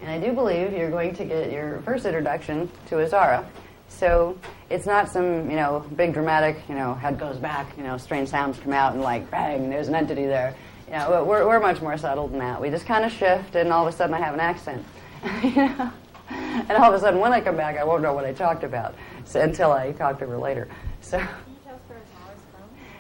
And I do believe you're going to get your first introduction to Azara. So it's not some, big dramatic, head goes back, strange sounds come out and like, bang, there's an entity there. We're much more subtle than that. We just kind of shift and all of a sudden I have an accent. And all of a sudden when I come back I won't know what I talked about until I talk to her later. So.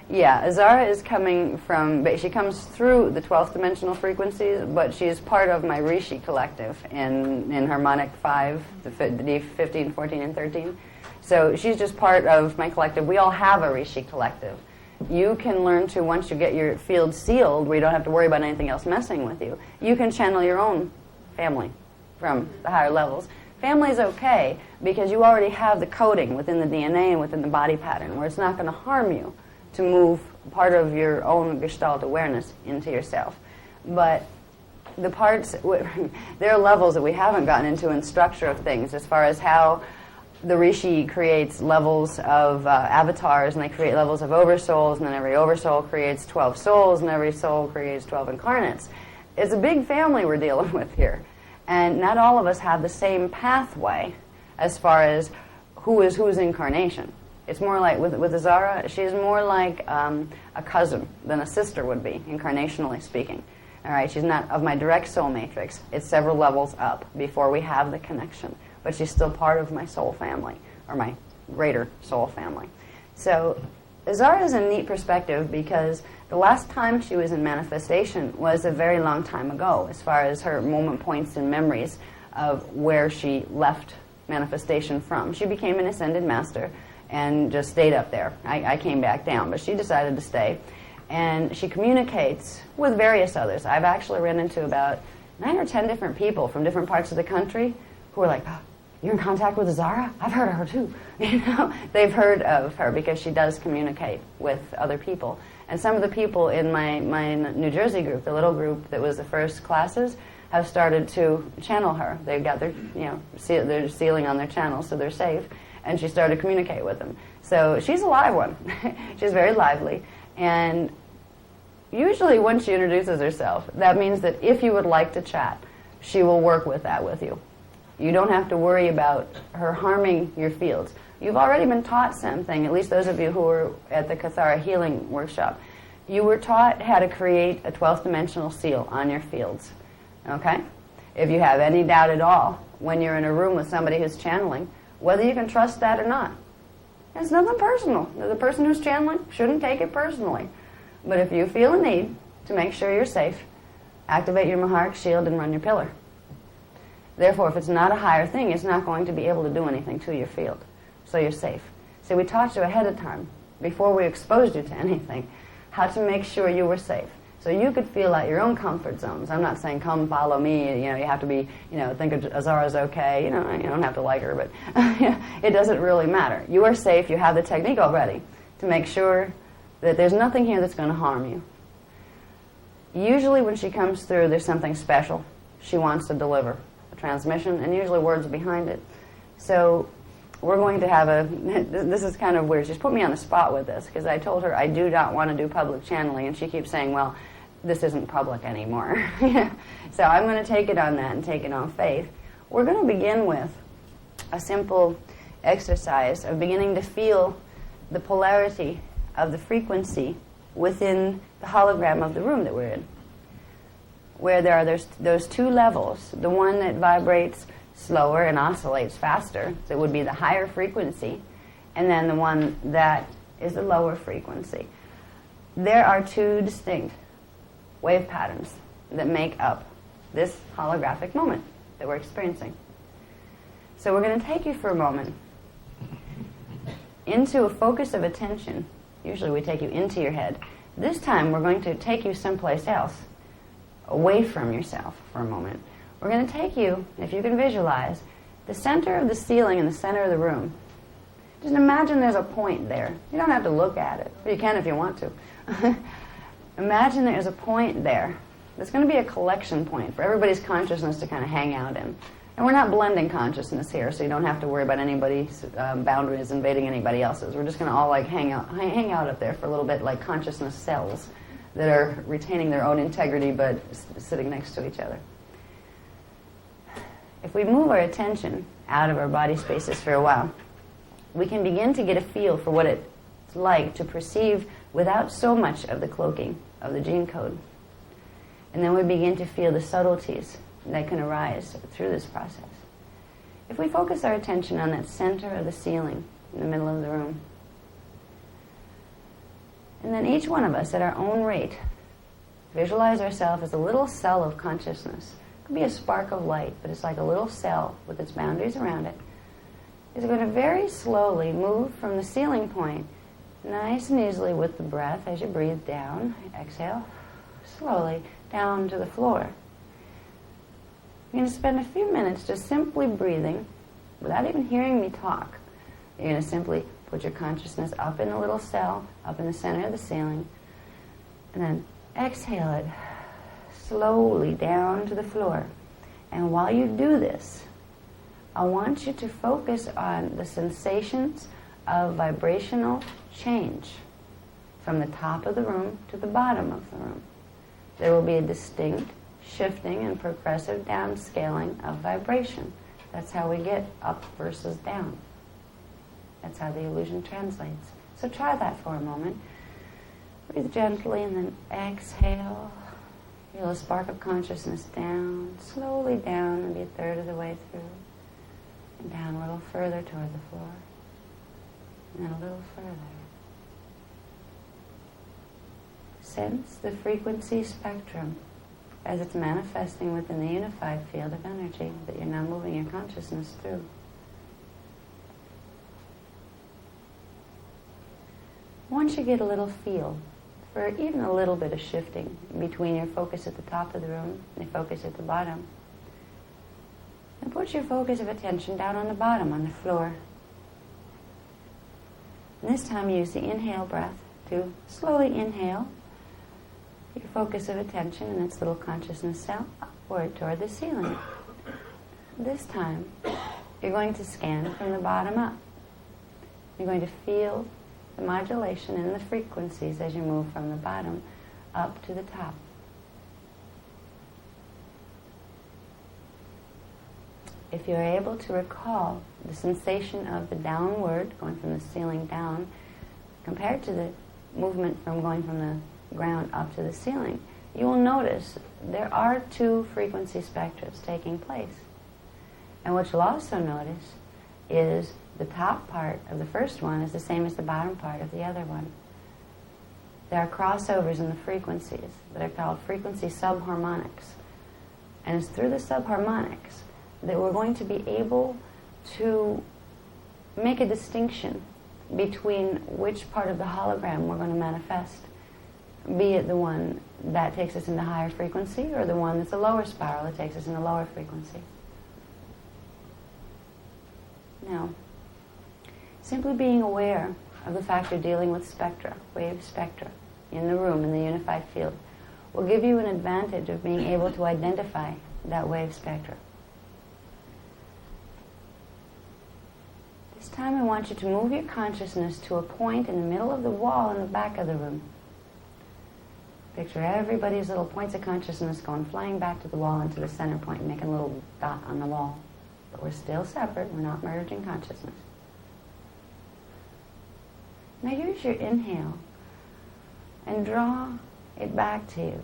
Yeah, Azara is coming from, she comes through the 12th dimensional frequencies, but she's part of my Rishi collective in harmonic 5, the 15, 14, and 13. So she's just part of my collective. We all have a Rishi collective. You can learn to, once you get your field sealed, where you don't have to worry about anything else messing with you, you can channel your own family from the higher levels. Family's okay because you already have the coding within the DNA and within the body pattern where it's not going to harm you to move part of your own Gestalt awareness into yourself. But the parts, there are levels that we haven't gotten into in structure of things as far as how the Rishi creates levels of avatars, and they create levels of oversouls, and then every oversoul creates 12 souls, and every soul creates 12 incarnates. It's a big family we're dealing with here. And not all of us have the same pathway as far as who is whose incarnation. It's more like, with Azara, she's more like a cousin than a sister would be, incarnationally speaking. All right, she's not of my direct soul matrix. It's several levels up before we have the connection. But she's still part of my soul family, or my greater soul family. So Azara is a neat perspective because the last time she was in manifestation was a very long time ago, as far as her moment points and memories of where she left manifestation from. She became an ascended master and just stayed up there. I came back down, but she decided to stay. And she communicates with various others. I've actually run into about 9 or 10 different people from different parts of the country who are like, oh, you're in contact with Azara? I've heard of her too. They've heard of her because she does communicate with other people. And some of the people in my New Jersey group, the little group that was the first classes, have started to channel her. They've got their, they're sealing on their channels, so they're safe. And she started to communicate with them. So she's a live one. She's very lively. And usually when she introduces herself, that means that if you would like to chat, she will work with that with you. You don't have to worry about her harming your fields. You've already been taught something, at least those of you who were at the Kathara Healing Workshop. You were taught how to create a 12th dimensional seal on your fields. Okay? If you have any doubt at all, when you're in a room with somebody who's channeling, whether you can trust that or not, it's nothing personal. The person who's channeling shouldn't take it personally. But if you feel a need to make sure you're safe, activate your Maharic shield and run your pillar. Therefore, if it's not a higher thing, it's not going to be able to do anything to your field. So you're safe. So we taught you ahead of time, before we exposed you to anything, how to make sure you were safe. So you could feel out your own comfort zones. I'm not saying, come follow me, you have to be, think of Azara's okay, you don't have to like her, but it doesn't really matter. You are safe, you have the technique already to make sure that there's nothing here that's going to harm you. Usually when she comes through, there's something special she wants to deliver, a transmission, and usually words behind it. So we're going to have this is kind of weird. She's put me on the spot with this, because I told her I do not want to do public channeling, and she keeps saying, well, this isn't public anymore. So I'm going to take it on that and take it on faith. We're going to begin with a simple exercise of beginning to feel the polarity of the frequency within the hologram of the room that we're in, where there's those two levels, the one that vibrates slower and oscillates faster, so it would be the higher frequency, and then the one that is the lower frequency. There are two distinct wave patterns that make up this holographic moment that we're experiencing. So we're going to take you for a moment into a focus of attention. Usually we take you into your head. This time we're going to take you someplace else, away from yourself for a moment. We're going to take you, if you can visualize, the center of the ceiling and the center of the room. Just imagine there's a point there. You don't have to look at it. Or you can if you want to. Imagine there's a point there. There's going to be a collection point for everybody's consciousness to kind of hang out in. And we're not blending consciousness here, so you don't have to worry about anybody's boundaries invading anybody else's. We're just going to all hang out up there for a little bit, like consciousness cells that are retaining their own integrity but sitting next to each other. If we move our attention out of our body spaces for a while, we can begin to get a feel for what it's like to perceive without so much of the cloaking of the gene code. And then we begin to feel the subtleties that can arise through this process. If we focus our attention on that center of the ceiling in the middle of the room, and then each one of us at our own rate visualize ourselves as a little cell of consciousness. It could be a spark of light, but it's like a little cell with its boundaries around it. Is going to very slowly move from the ceiling point, nice and easily with the breath as you breathe down, exhale, slowly down to the floor. You're going to spend a few minutes just simply breathing without even hearing me talk. You're going to simply put your consciousness up in the little cell, up in the center of the ceiling, and then exhale it slowly down to the floor. And while you do this, I want you to focus on the sensations of vibrational change from the top of the room to the bottom of the room. There will be a distinct shifting and progressive downscaling of vibration. That's how we get up versus down. That's how the illusion translates. So try that for a moment. Breathe gently and then exhale. Feel a spark of consciousness down, slowly down, maybe a third of the way through. And down a little further toward the floor. And then a little further. Sense the frequency spectrum as it's manifesting within the unified field of energy that you're now moving your consciousness through. Once you get a little feel for even a little bit of shifting between your focus at the top of the room and your focus at the bottom, and put your focus of attention down on the bottom, on the floor. And this time use the inhale breath to slowly inhale your focus of attention in its little consciousness cell upward toward the ceiling. This time, you're going to scan from the bottom up. You're going to feel the modulation in the frequencies as you move from the bottom up to the top. if you're able to recall the sensation of the downward, going from the ceiling down, compared to the movement from going from the ground up to the ceiling, you will notice there are two frequency spectrums taking place. And what you'll also notice is the top part of the first one is the same as the bottom part of the other one. There are crossovers in the frequencies that are called frequency subharmonics. And it's through the subharmonics that we're going to be able to make a distinction between which part of the hologram we're going to manifest, be it the one that takes us into higher frequency or the one that's a lower spiral that takes us into lower frequency. Now, simply being aware of the fact you're dealing with spectra, wave spectra, in the room, in the unified field, will give you an advantage of being able to identify that wave spectra. This time I want you to move your consciousness to a point in the middle of the wall in the back of the room. Picture everybody's little points of consciousness going flying back to the wall and to the center point, making a little dot on the wall. But we're still separate, we're not merging consciousness. Now use your inhale and draw it back to you.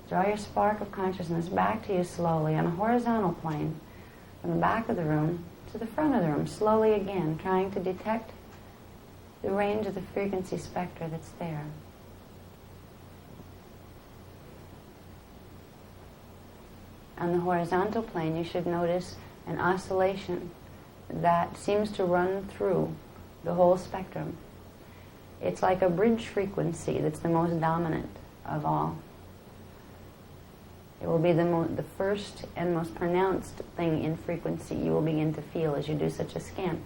Draw your spark of consciousness back to you slowly on a horizontal plane from the back of the room to the front of the room, slowly again, trying to detect the range of the frequency spectra that's there. On the horizontal plane, you should notice an oscillation that seems to run through the whole spectrum. It's like a bridge frequency that's the most dominant of all. It will be the first and most pronounced thing in frequency you will begin to feel as you do such a scan.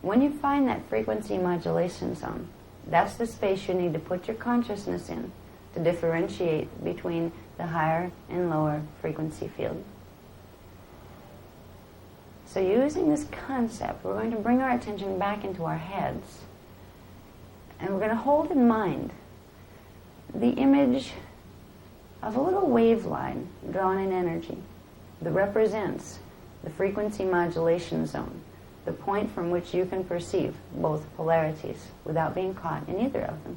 When you find that frequency modulation zone, that's the space you need to put your consciousness in to differentiate between the higher and lower frequency field. So using this concept, we're going to bring our attention back into our heads, and we're going to hold in mind the image of a little wave line drawn in energy that represents the frequency modulation zone, the point from which you can perceive both polarities without being caught in either of them.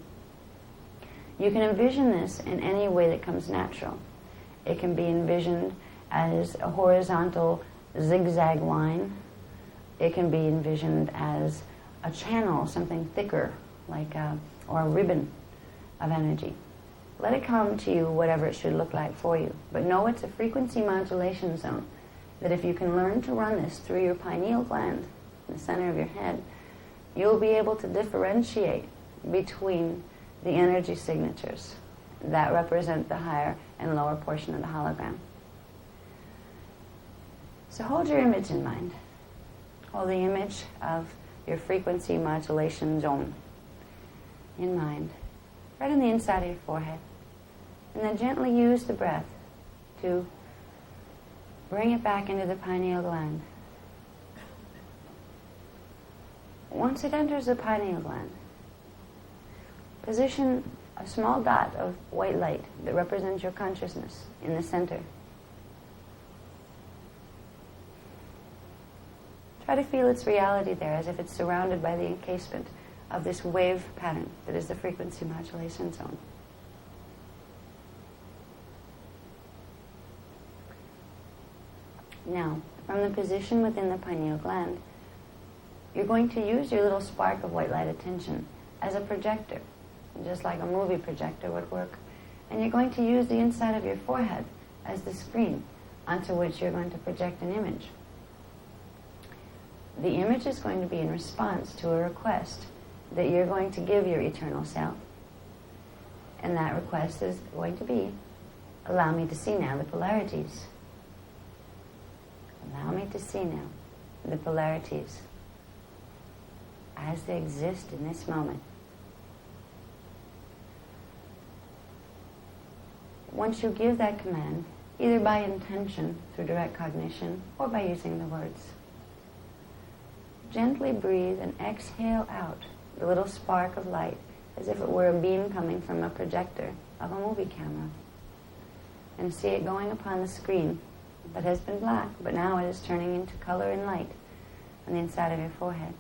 You can envision this in any way that comes natural. It can be envisioned as a horizontal zigzag line. It can be envisioned as a channel, something thicker, like or a ribbon of energy. Let it come to you whatever it should look like for you. But know it's a frequency modulation zone, that if you can learn to run this through your pineal gland, in the center of your head, you'll be able to differentiate between the energy signatures that represent the higher and lower portion of the hologram. So hold your image in mind. Hold the image of your frequency modulation zone in mind, right on the inside of your forehead. And then gently use the breath to bring it back into the pineal gland. Once it enters the pineal gland, position a small dot of white light that represents your consciousness in the center. Try to feel its reality there as if it's surrounded by the encasement of this wave pattern that is the frequency modulation zone. Now, from the position within the pineal gland, you're going to use your little spark of white light attention as a projector, just like a movie projector would work. And you're going to use the inside of your forehead as the screen onto which you're going to project an image. The image is going to be in response to a request that you're going to give your eternal self. And that request is going to be, allow me to see now the polarities. Allow me to see now the polarities as they exist in this moment. Once you give that command, either by intention through direct cognition or by using the words, gently breathe and exhale out the little spark of light as if it were a beam coming from a projector of a movie camera. And see it going upon the screen that has been black, but now it is turning into color and light on the inside of your forehead.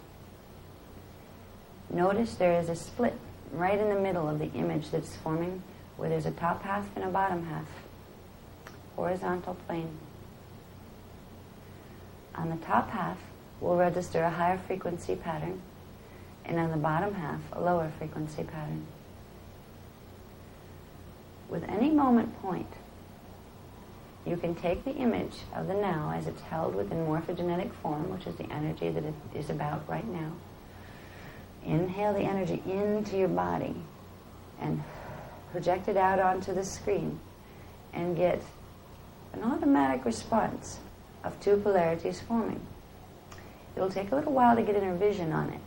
Notice there is a split right in the middle of the image that's forming, where there's a top half and a bottom half, horizontal plane. On the top half, we'll register a higher frequency pattern, and on the bottom half, a lower frequency pattern. With any moment point, you can take the image of the now as it's held within morphogenetic form, which is the energy that it is about right now. Inhale the energy into your body and project it out onto the screen and get an automatic response of two polarities forming. It will take a little while to get inner vision on it.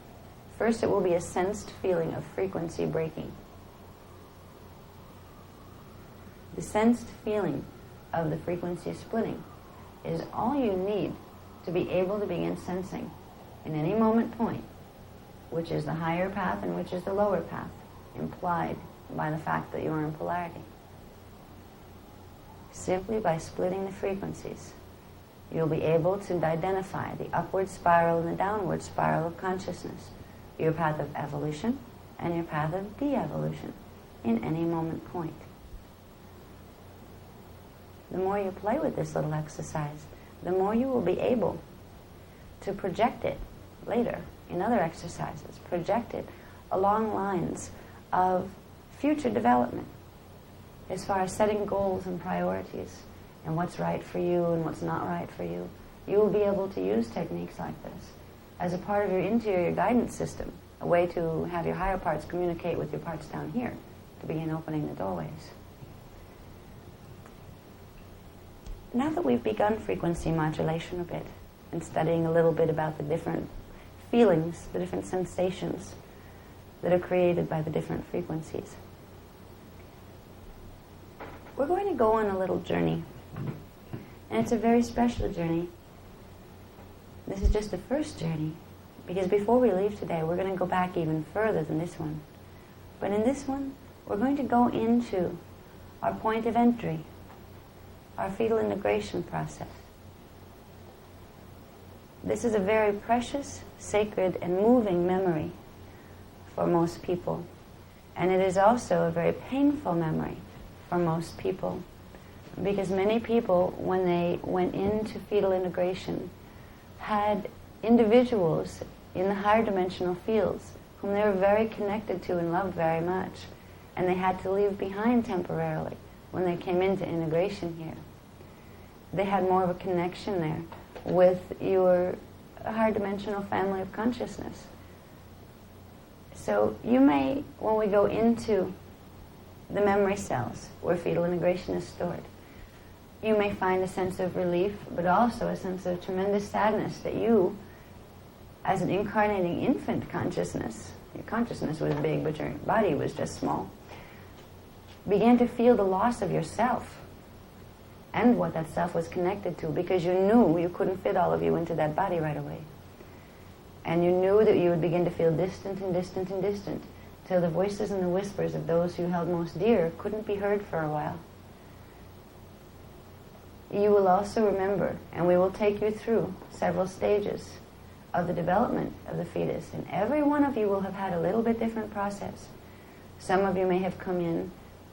First, it will be a sensed feeling of frequency breaking. The sensed feeling of the frequency splitting is all you need to be able to begin sensing in any moment point which is the higher path and which is the lower path, implied by the fact that you are in polarity. Simply by splitting the frequencies, you'll be able to identify the upward spiral and the downward spiral of consciousness, your path of evolution and your path of de-evolution in any moment point. The more you play with this little exercise, the more you will be able to project it later in other exercises, project it along lines of future development as far as setting goals and priorities and what's right for you and what's not right for you. You will be able to use techniques like this as a part of your interior guidance system, a way to have your higher parts communicate with your parts down here to begin opening the doorways. Now that we've begun frequency modulation a bit and studying a little bit about the different feelings, the different sensations that are created by the different frequencies, we're going to go on a little journey. And it's a very special journey. This is just the first journey, because before we leave today, we're going to go back even further than this one. But in this one, we're going to go into our point of entry, our fetal integration process. This is a very precious, sacred, and moving memory for most people. And it is also a very painful memory for most people, because many people, when they went into fetal integration, had individuals in the higher dimensional fields whom they were very connected to and loved very much, and they had to leave behind temporarily when they came into integration here. They had more of a connection there with your higher dimensional family of consciousness. So you may, when we go into the memory cells where fetal integration is stored, you may find a sense of relief, but also a sense of tremendous sadness that you, as an incarnating infant consciousness, your consciousness was big, but your body was just small, began to feel the loss of yourself and what that self was connected to, because you knew you couldn't fit all of you into that body right away. And you knew that you would begin to feel distant and distant and distant, till the voices and the whispers of those you held most dear couldn't be heard for a while. You will also remember, and we will take you through several stages of the development of the fetus, and every one of you will have had a little bit different process. Some of you may have come in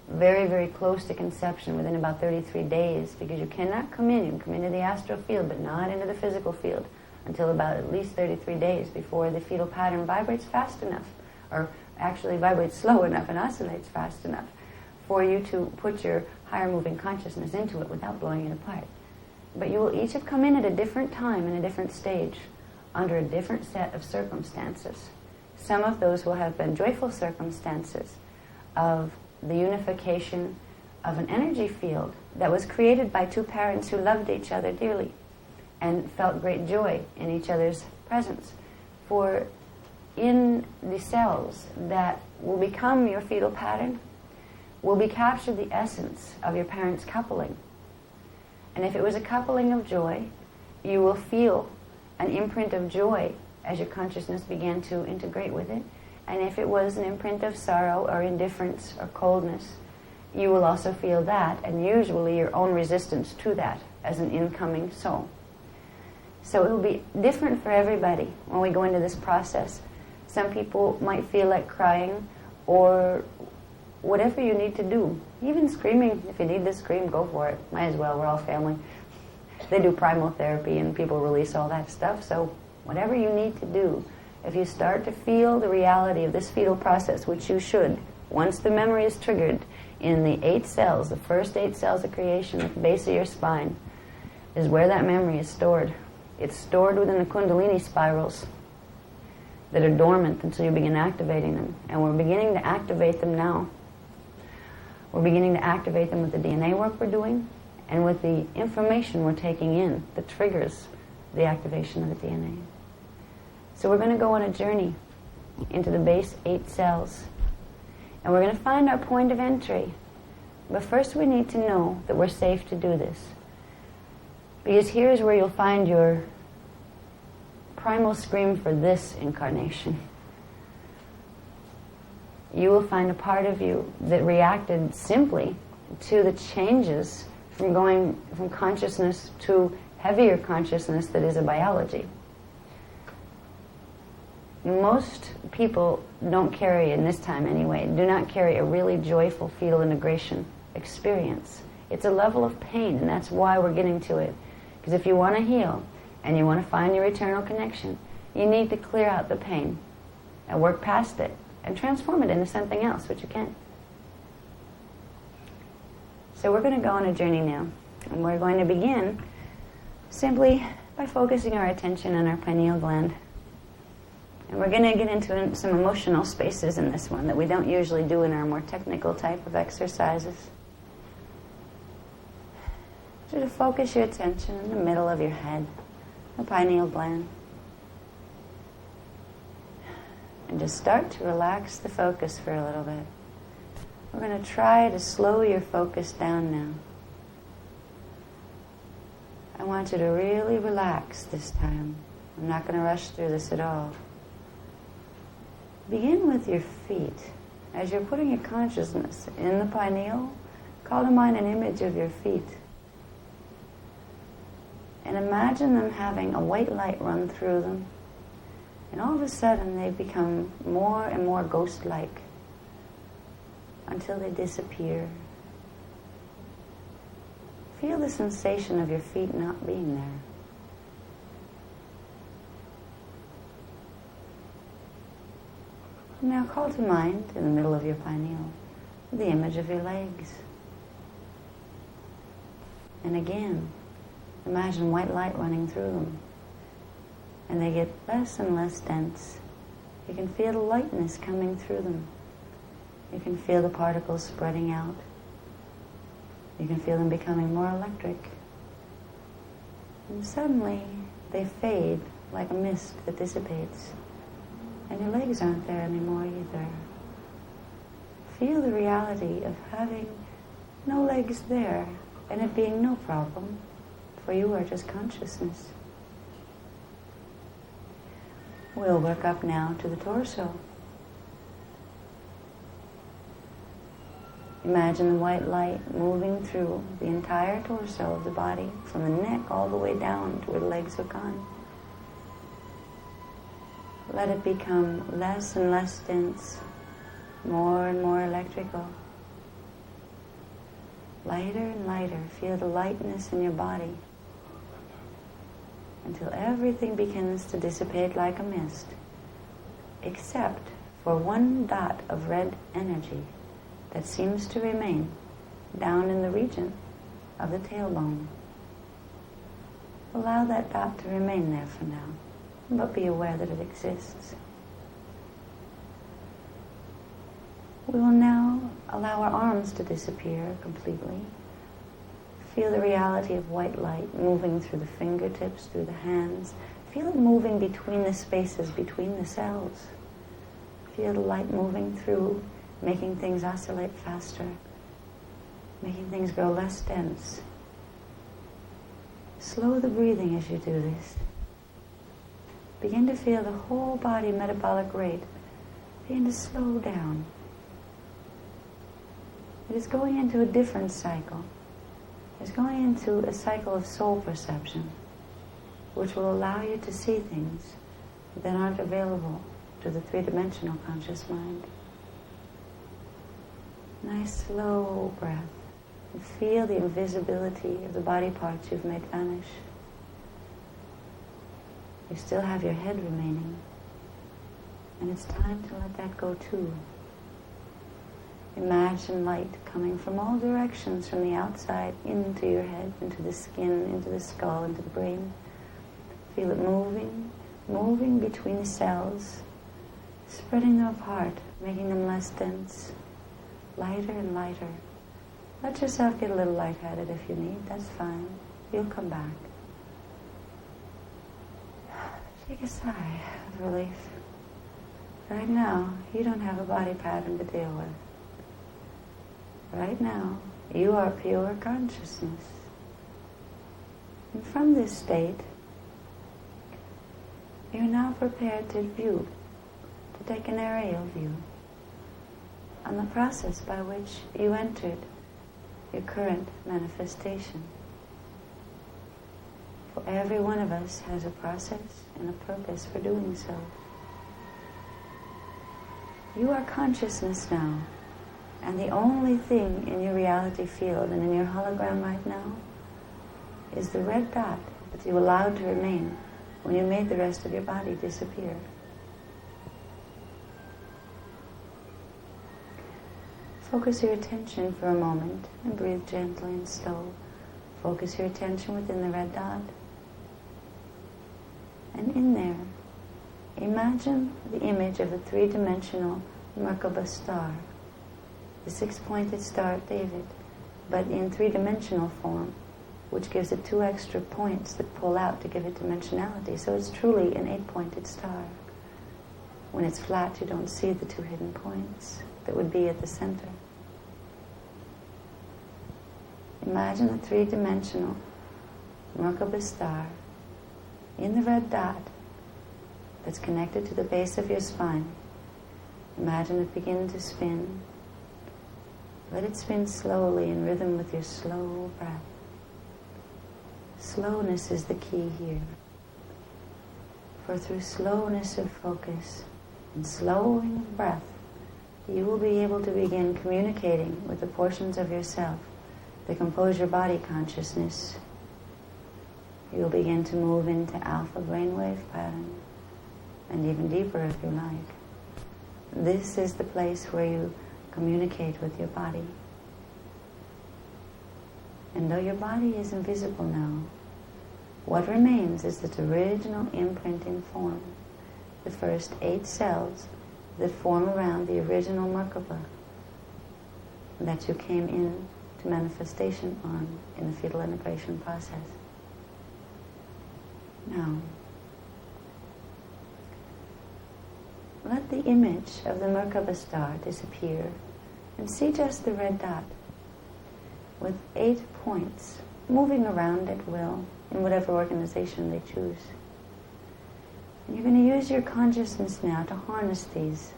very, very close to conception within about 33 days, because you cannot come in. You can come into the astral field, but not into the physical field until about at least 33 days before the fetal pattern vibrates fast enough, or actually vibrates slow enough and oscillates fast enough for you to put your higher moving consciousness into it without blowing it apart. But you will each have come in at a different time and a different stage, under a different set of circumstances. Some of those will have been joyful circumstances of the unification of an energy field that was created by two parents who loved each other dearly and felt great joy in each other's presence. For in the cells that will become your fetal pattern will be captured the essence of your parents' coupling. And if it was a coupling of joy, you will feel an imprint of joy as your consciousness began to integrate with it. And if it was an imprint of sorrow or indifference or coldness, you will also feel that, and usually your own resistance to that as an incoming soul. So it will be different for everybody when we go into this process. Some people might feel like crying, or whatever you need to do. Even screaming, if you need to scream, go for it. Might as well, we're all family. They do primal therapy and people release all that stuff, so whatever you need to do, if you start to feel the reality of this fetal process, which you should, once the memory is triggered in the 8 cells, the first 8 cells of creation at the base of your spine, is where that memory is stored. It's stored within the Kundalini spirals that are dormant until you begin activating them. And we're beginning to activate them now. We're beginning to activate them with the DNA work we're doing and with the information we're taking in that triggers the activation of the DNA. So we're going to go on a journey into the base 8 cells. And we're going to find our point of entry. But first we need to know that we're safe to do this. Because here's where you'll find your primal scream for this incarnation. You will find a part of you that reacted simply to the changes from going from consciousness to heavier consciousness that is a biology. Most people don't carry, in this time anyway, do not carry a really joyful fetal integration experience. It's a level of pain, and that's why we're getting to it. Because if you want to heal, and you want to find your eternal connection, you need to clear out the pain and work past it and transform it into something else, which you can. So we're going to go on a journey now. And we're going to begin simply by focusing our attention on our pineal gland. And we're going to get into some emotional spaces in this one that we don't usually do in our more technical type of exercises. So to focus your attention in the middle of your head, the pineal gland. And just start to relax the focus for a little bit. We're going to try to slow your focus down now. I want you to really relax this time. I'm not going to rush through this at all. Begin with your feet. As you're putting your consciousness in the pineal, call to mind an image of your feet. And imagine them having a white light run through them. And all of a sudden they become more and more ghost-like until they disappear. Feel the sensation of your feet not being there. Now call to mind, in the middle of your pineal, the image of your legs. And again, imagine white light running through them. And they get less and less dense. You can feel the lightness coming through them. You can feel the particles spreading out. You can feel them becoming more electric. And suddenly, they fade like a mist that dissipates. And your legs aren't there anymore either. Feel the reality of having no legs there and it being no problem, for you are just consciousness. We'll work up now to the torso. Imagine the white light moving through the entire torso of the body, from the neck all the way down to where the legs are gone. Let it become less and less dense, more and more electrical. Lighter and lighter. Feel the lightness in your body until everything begins to dissipate like a mist, except for one dot of red energy that seems to remain down in the region of the tailbone. Allow that dot to remain there for now, but be aware that it exists. We will now allow our arms to disappear completely. Feel the reality of white light moving through the fingertips, through the hands. Feel it moving between the spaces, between the cells. Feel the light moving through, making things oscillate faster, making things grow less dense. Slow the breathing as you do this. Begin to feel the whole body metabolic rate begin to slow down. It is going into a different cycle. is going into a cycle of soul perception, which will allow you to see things that aren't available to the three-dimensional conscious mind. Nice slow breath. And feel the invisibility of the body parts you've made vanish. You still have your head remaining, and it's time to let that go too. Imagine light coming from all directions, from the outside into your head, into the skin, into the skull, into the brain. Feel it moving between the cells, spreading them apart, making them less dense, lighter and lighter. Let yourself get a little lightheaded if you need, that's fine. You'll come back. Take a sigh of relief. Right now, you don't have a body pattern to deal with. Right now, you are pure consciousness. And from this state, you're now prepared to view, to take an aerial view on the process by which you entered your current manifestation. For every one of us has a process and a purpose for doing so. You are consciousness now, and the only thing in your reality field and in your hologram right now is the red dot that you allowed to remain when you made the rest of your body disappear. Focus your attention for a moment and breathe gently and slow. Focus your attention within the red dot. And in there, imagine the image of a three-dimensional Merkaba star, the six-pointed Star of David, but in three-dimensional form, which gives it 2 extra points that pull out to give it dimensionality. So it's truly an 8-pointed star. When it's flat, you don't see the 2 hidden points that would be at the center. Imagine a three-dimensional Merkaba star in the red dot that's connected to the base of your spine. Imagine it begin to spin. Let it spin slowly in rhythm with your slow breath. Slowness is the key here. For through slowness of focus and slowing of breath, you will be able to begin communicating with the portions of yourself that compose your body consciousness. You'll begin to move into alpha brainwave pattern, and even deeper if you like. This is the place where you communicate with your body. And though your body is invisible now, what remains is its original imprinting form, the first 8 cells that form around the original Merkaba that you came in to manifestation on in the fetal integration process. Now, let the image of the Merkaba star disappear and see just the red dot with 8 points moving around at will in whatever organization they choose. And you're going to use your consciousness now to harness these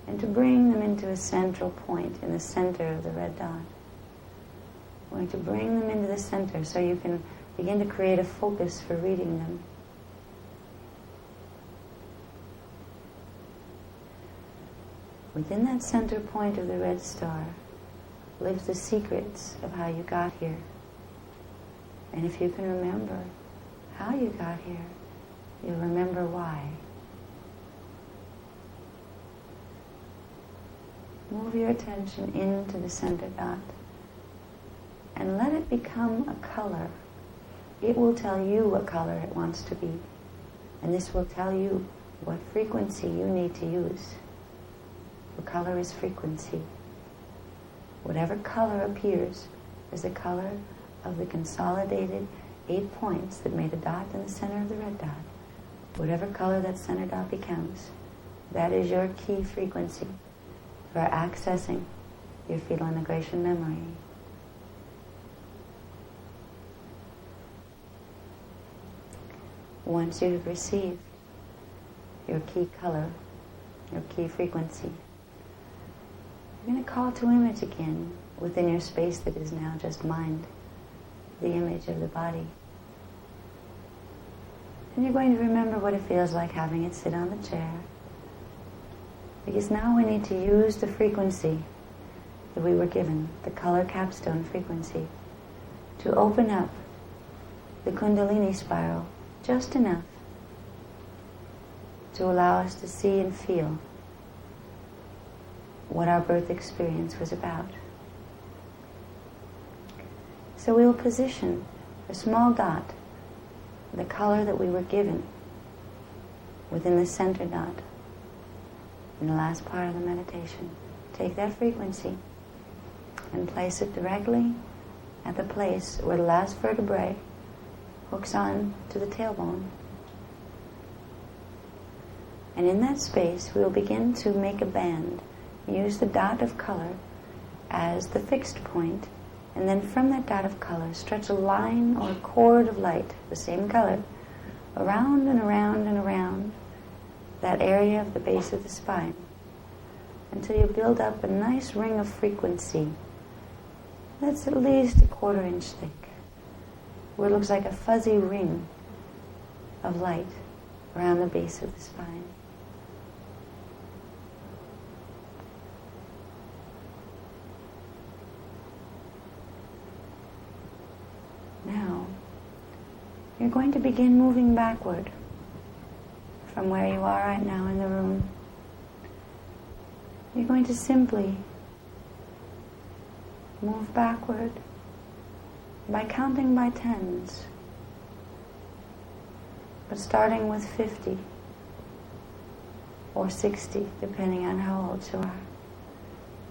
and to bring them into a central point in the center of the red dot. We're going to bring them into the center so you can begin to create a focus for reading them. Within that center point of the red star lives the secrets of how you got here. And if you can remember how you got here, you'll remember why. Move your attention into the center dot and let it become a color. It will tell you what color it wants to be. And this will tell you what frequency you need to use. For color is frequency. Whatever color appears is the color of the consolidated 8 points that made a dot in the center of the red dot. Whatever color that center dot becomes, that is your key frequency for accessing your fetal integration memory. Once you have received your key color, your key frequency, you're going to call to image again within your space that is now just mind. the image of the body. And you're going to remember what it feels like having it sit on the chair. Because now we need to use the frequency that we were given, the color capstone frequency, to open up the Kundalini spiral just enough to allow us to see and feel what our birth experience was about. So we will position a small dot, the color that we were given, within the center dot in the last part of the meditation. Take that frequency and place it directly at the place where the last vertebrae hooks on to the tailbone. And in that space, we will begin to make a band. Use the dot of color as the fixed point, and then from that dot of color, stretch a line or a cord of light, the same color, around and around and around that area of the base of the spine, until you build up a nice ring of frequency that's at least a 1/4 inch thick, where it looks like a fuzzy ring of light around the base of the spine. Now, you're going to begin moving backward from where you are right now in the room. You're going to simply move backward by counting by tens, but starting with 50 or 60, depending on how old you are.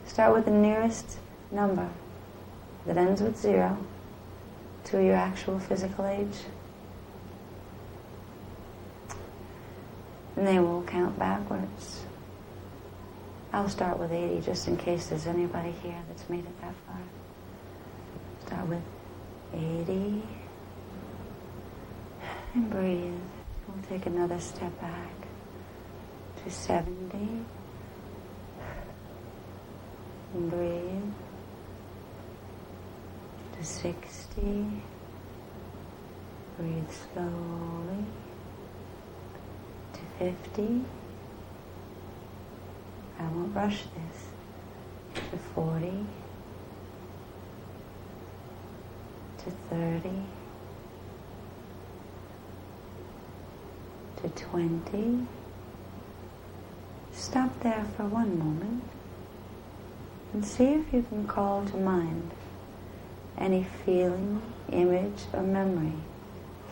Start with the nearest number that ends with 0 to your actual physical age. And they will count backwards. I'll start with 80 just in case there's anybody here that's made it that far. Start with 80 and breathe. We'll take another step back to 70 and breathe, to 60, breathe slowly, to 50, I won't rush this, to 40, to 30, to 20. Stop there for one moment and see if you can call to mind any feeling, image, or memory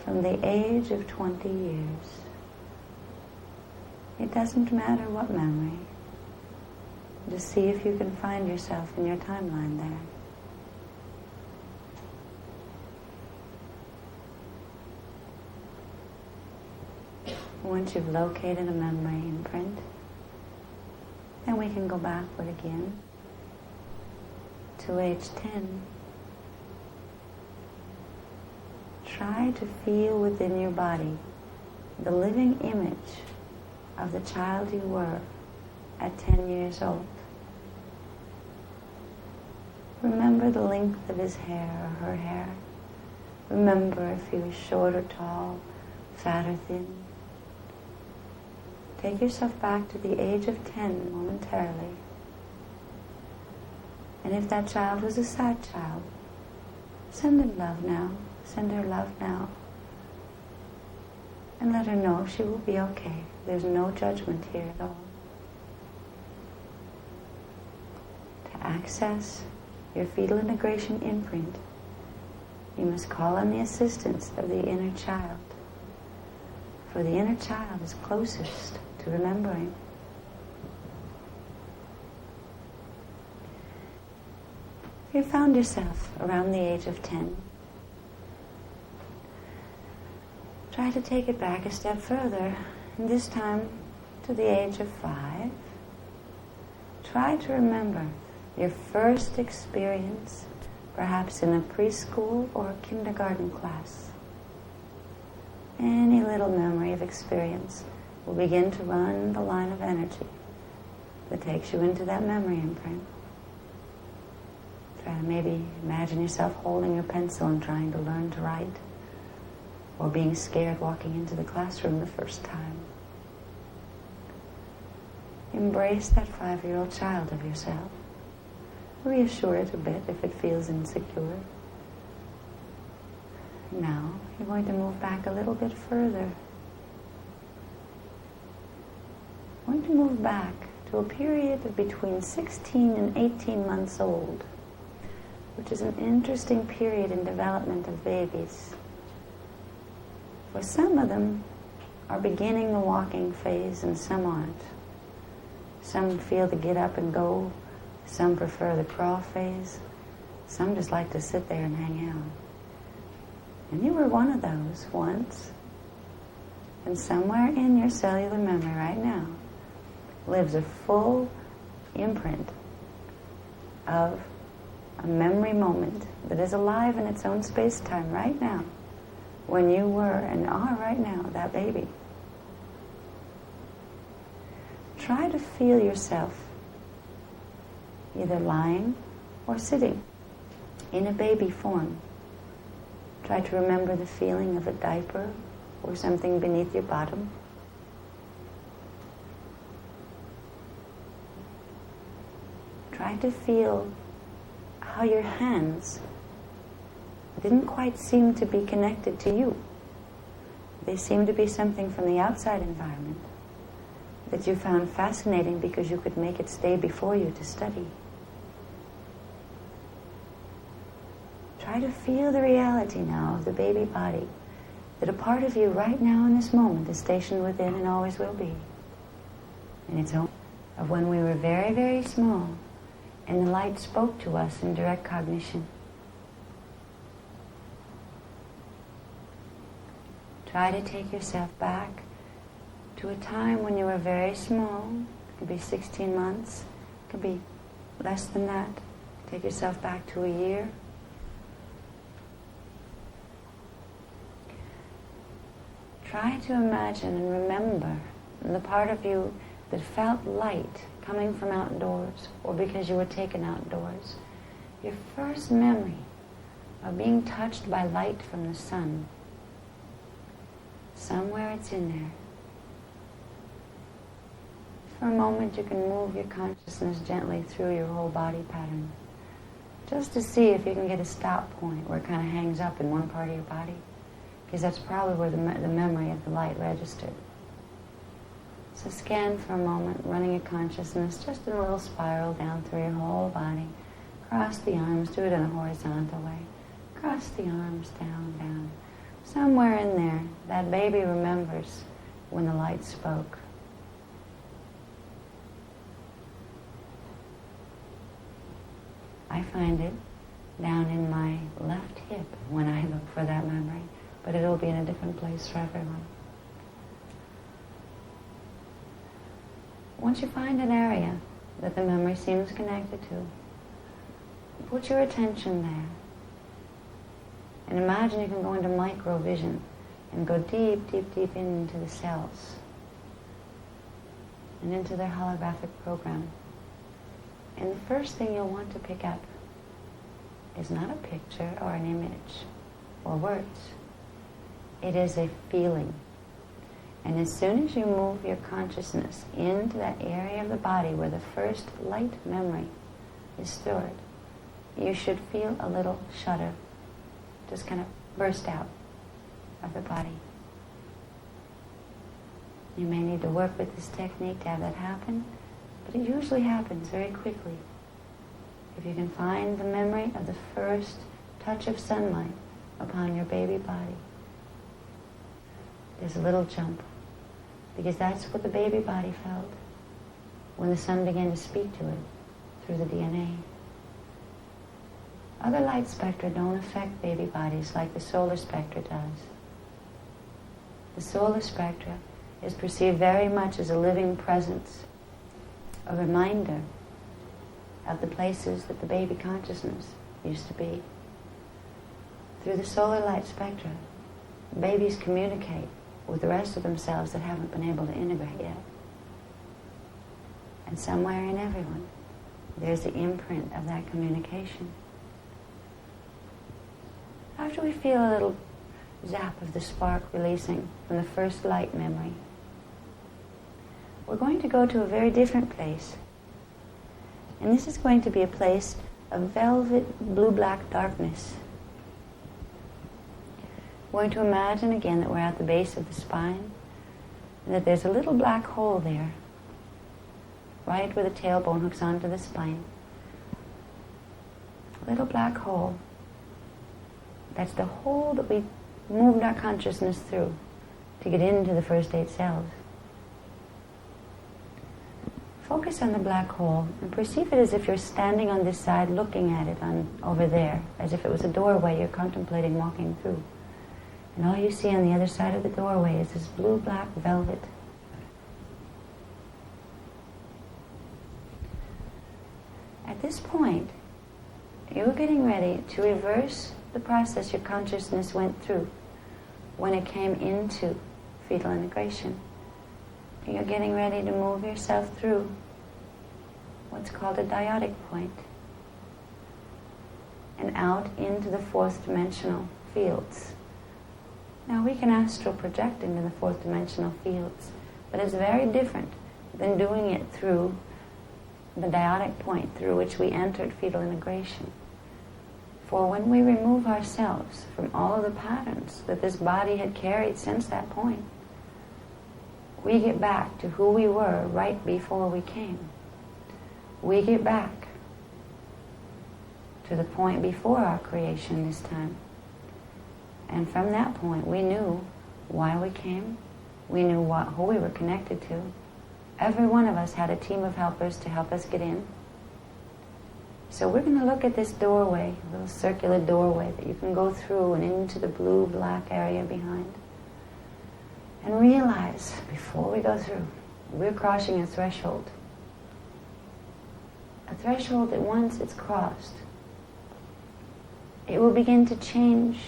from the age of 20 years. It doesn't matter what memory. Just see if you can find yourself in your timeline there. Once you've located a memory imprint, then we can go backward again to age 10. Try to feel within your body the living image of the child you were at 10 years old. Remember the length of his hair or her hair. Remember if he was short or tall, fat or thin. Take yourself back to the age of 10 momentarily. And if that child was a sad child, send him love now. Send her love now. And let her know she will be okay. There's no judgment here at all. To access your fetal integration imprint, you must call on the assistance of the inner child. For the inner child is closest to remembering. You found yourself around the age of 10. Try to take it back a step further, and this time to the age of 5. Try to remember your first experience, perhaps in a preschool or a kindergarten class. Any little memory of experience will begin to run the line of energy that takes you into that memory imprint. Try to maybe imagine yourself holding your pencil and trying to learn to write, or being scared walking into the classroom the first time. Embrace that 5-year-old child of yourself. Reassure it a bit if it feels insecure. Now, you're going to move back a little bit further. You're going to move back to a period of between 16 and 18 months old, which is an interesting period in development of babies. For some of them are beginning the walking phase and some aren't. Some feel the get up and go. Some prefer the crawl phase. Some just like to sit there and hang out. And you were one of those once. And somewhere in your cellular memory right now lives a full imprint of a memory moment that is alive in its own space-time right now, when you were and are right now that baby. Try to feel yourself either lying or sitting in a baby form. Try to remember the feeling of a diaper or something beneath your bottom. Try to feel how your hands didn't quite seem to be connected to you. They seemed to be something from the outside environment that you found fascinating because you could make it stay before you to study. Try to feel the reality now of the baby body, that a part of you right now in this moment is stationed within and always will be. And it's of when we were very, very small and the light spoke to us in direct cognition. Try to take yourself back to a time when you were very small. It could be 16 months, it could be less than that. Take yourself back to a year. Try to imagine and remember the part of you that felt light coming from outdoors or because you were taken outdoors. Your first memory of being touched by light from the sun. Somewhere it's in there. For a moment you can move your consciousness gently through your whole body pattern, just to see if you can get a stop point where it kind of hangs up in one part of your body, because that's probably where the memory of the light registered. So scan for a moment, running your consciousness just in a little spiral down through your whole body. Cross the arms, do it in a horizontal way. Cross the arms, down, down. Somewhere in there, that baby remembers when the light spoke. I find it down in my left hip when I look for that memory, but it'll be in a different place for everyone. Once you find an area that the memory seems connected to, put your attention there. And imagine you can go into microvision and go deep, deep, deep into the cells and into their holographic program. And the first thing you'll want to pick up is not a picture or an image or words. It is a feeling. And as soon as you move your consciousness into that area of the body where the first light memory is stored, you should feel a little shudder just kind of burst out of the body. You may need to work with this technique to have that happen, but it usually happens very quickly. If you can find the memory of the first touch of sunlight upon your baby body, there's a little jump, because that's what the baby body felt when the sun began to speak to it through the DNA. Other light spectra don't affect baby bodies like the solar spectra does. The solar spectra is perceived very much as a living presence, a reminder of the places that the baby consciousness used to be. Through the solar light spectra, babies communicate with the rest of themselves that haven't been able to integrate yet. And somewhere in everyone, there's the imprint of that communication. after we feel a little zap of the spark releasing from the first light memory, we're going to go to a very different place. And this is going to be a place of velvet blue-black darkness. We're going to imagine again that we're at the base of the spine and that there's a little black hole there, right where the tailbone hooks onto the spine. A little black hole. That's the hole that we moved our consciousness through to get into the first 8 cells. Focus on the black hole and perceive it as if you're standing on this side looking at it over there, as if it was a doorway you're contemplating walking through. And all you see on the other side of the doorway is this blue-black velvet. At this point, you're getting ready to reverse the process your consciousness went through when it came into fetal integration. You're getting ready to move yourself through what's called a dyadic point and out into the 4th dimensional fields. Now we can astral project into the 4th dimensional fields, but it's very different than doing it through the dyadic point through which we entered fetal integration. For when we remove ourselves from all of the patterns that this body had carried since that point, we get back to who we were right before we came. We get back to the point before our creation this time. And from that point, we knew why we came. We knew who we were connected to. Every one of us had a team of helpers to help us get in. So we're going to look at this doorway, a little circular doorway that you can go through and into the blue-black area behind. And realize, before we go through, we're crossing a threshold. A threshold that once it's crossed, it will begin to change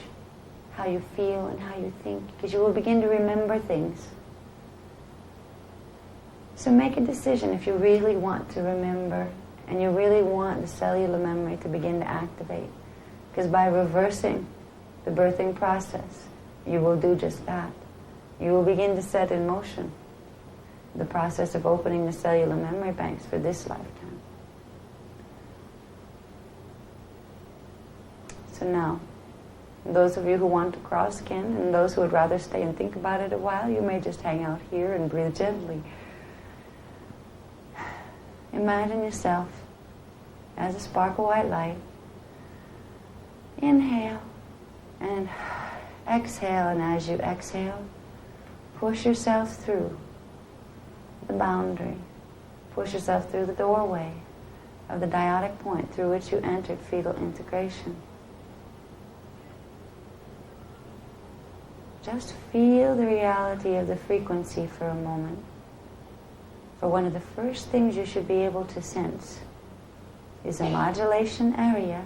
how you feel and how you think, because you will begin to remember things. So make a decision if you really want to remember and you really want the cellular memory to begin to activate. Because by reversing the birthing process, you will do just that. You will begin to set in motion the process of opening the cellular memory banks for this lifetime. So now, those of you who want to cross can, and those who would rather stay and think about it a while, you may just hang out here and breathe gently. Imagine yourself as a spark of white light. Inhale and exhale, and as you exhale, push yourself through the boundary. Push yourself through the doorway of the dyadic point through which you entered fetal integration. Just feel the reality of the frequency for a moment. For one of the first things you should be able to sense is a modulation area,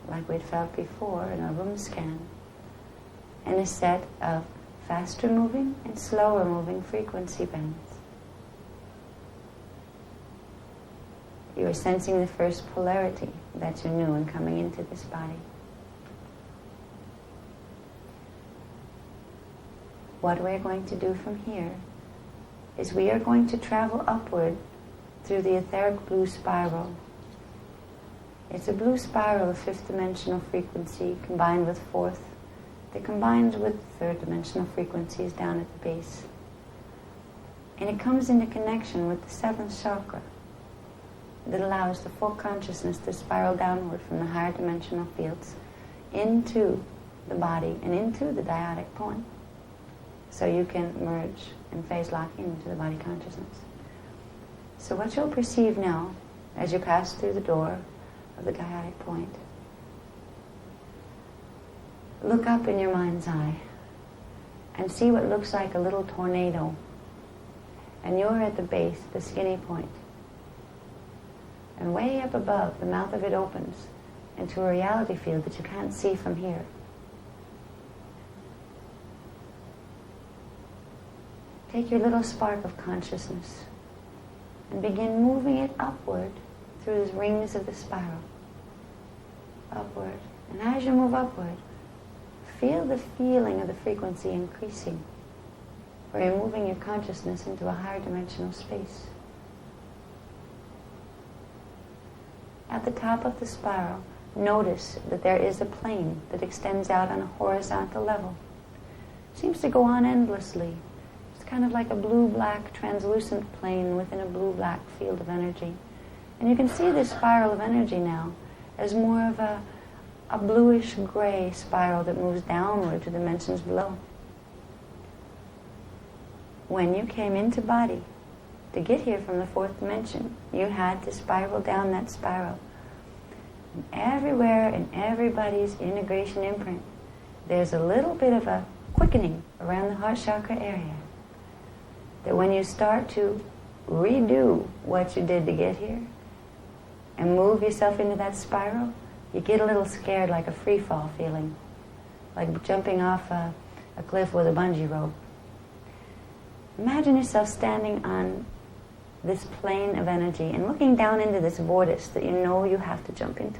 like we'd felt before in a room scan, and a set of faster moving and slower moving frequency bands. You are sensing the first polarity that you knew in coming into this body. What we're going to do from here is we are going to travel upward through the etheric blue spiral. It's a blue spiral of 5th dimensional frequency combined with 4th, that combines with 3rd dimensional frequencies down at the base. And it comes into connection with the 7th chakra that allows the full consciousness to spiral downward from the higher dimensional fields into the body and into the dyadic point. So you can merge and phase lock into the body consciousness. So what you'll perceive now, as you pass through the door of the dyadic point, look up in your mind's eye and see what looks like a little tornado. And you're at the base, the skinny point. And way up above, the mouth of it opens into a reality field that you can't see from here. Take your little spark of consciousness and begin moving it upward through the rings of the spiral. Upward. And as you move upward, feel the feeling of the frequency increasing, where you're moving your consciousness into a higher dimensional space. At the top of the spiral, notice that there is a plane that extends out on a horizontal level. It seems to go on endlessly. It's kind of like a blue-black translucent plane within a blue-black field of energy. And you can see this spiral of energy now as more of a bluish-gray spiral that moves downward to dimensions below. When you came into body, to get here from the fourth dimension, you had to spiral down that spiral. And everywhere in everybody's integration imprint, there's a little bit of a quickening around the heart chakra area. That when you start to redo what you did to get here and move yourself into that spiral, you get a little scared, like a free fall feeling, like jumping off a cliff with a bungee rope. Imagine yourself standing on this plane of energy and looking down into this vortex that you know you have to jump into.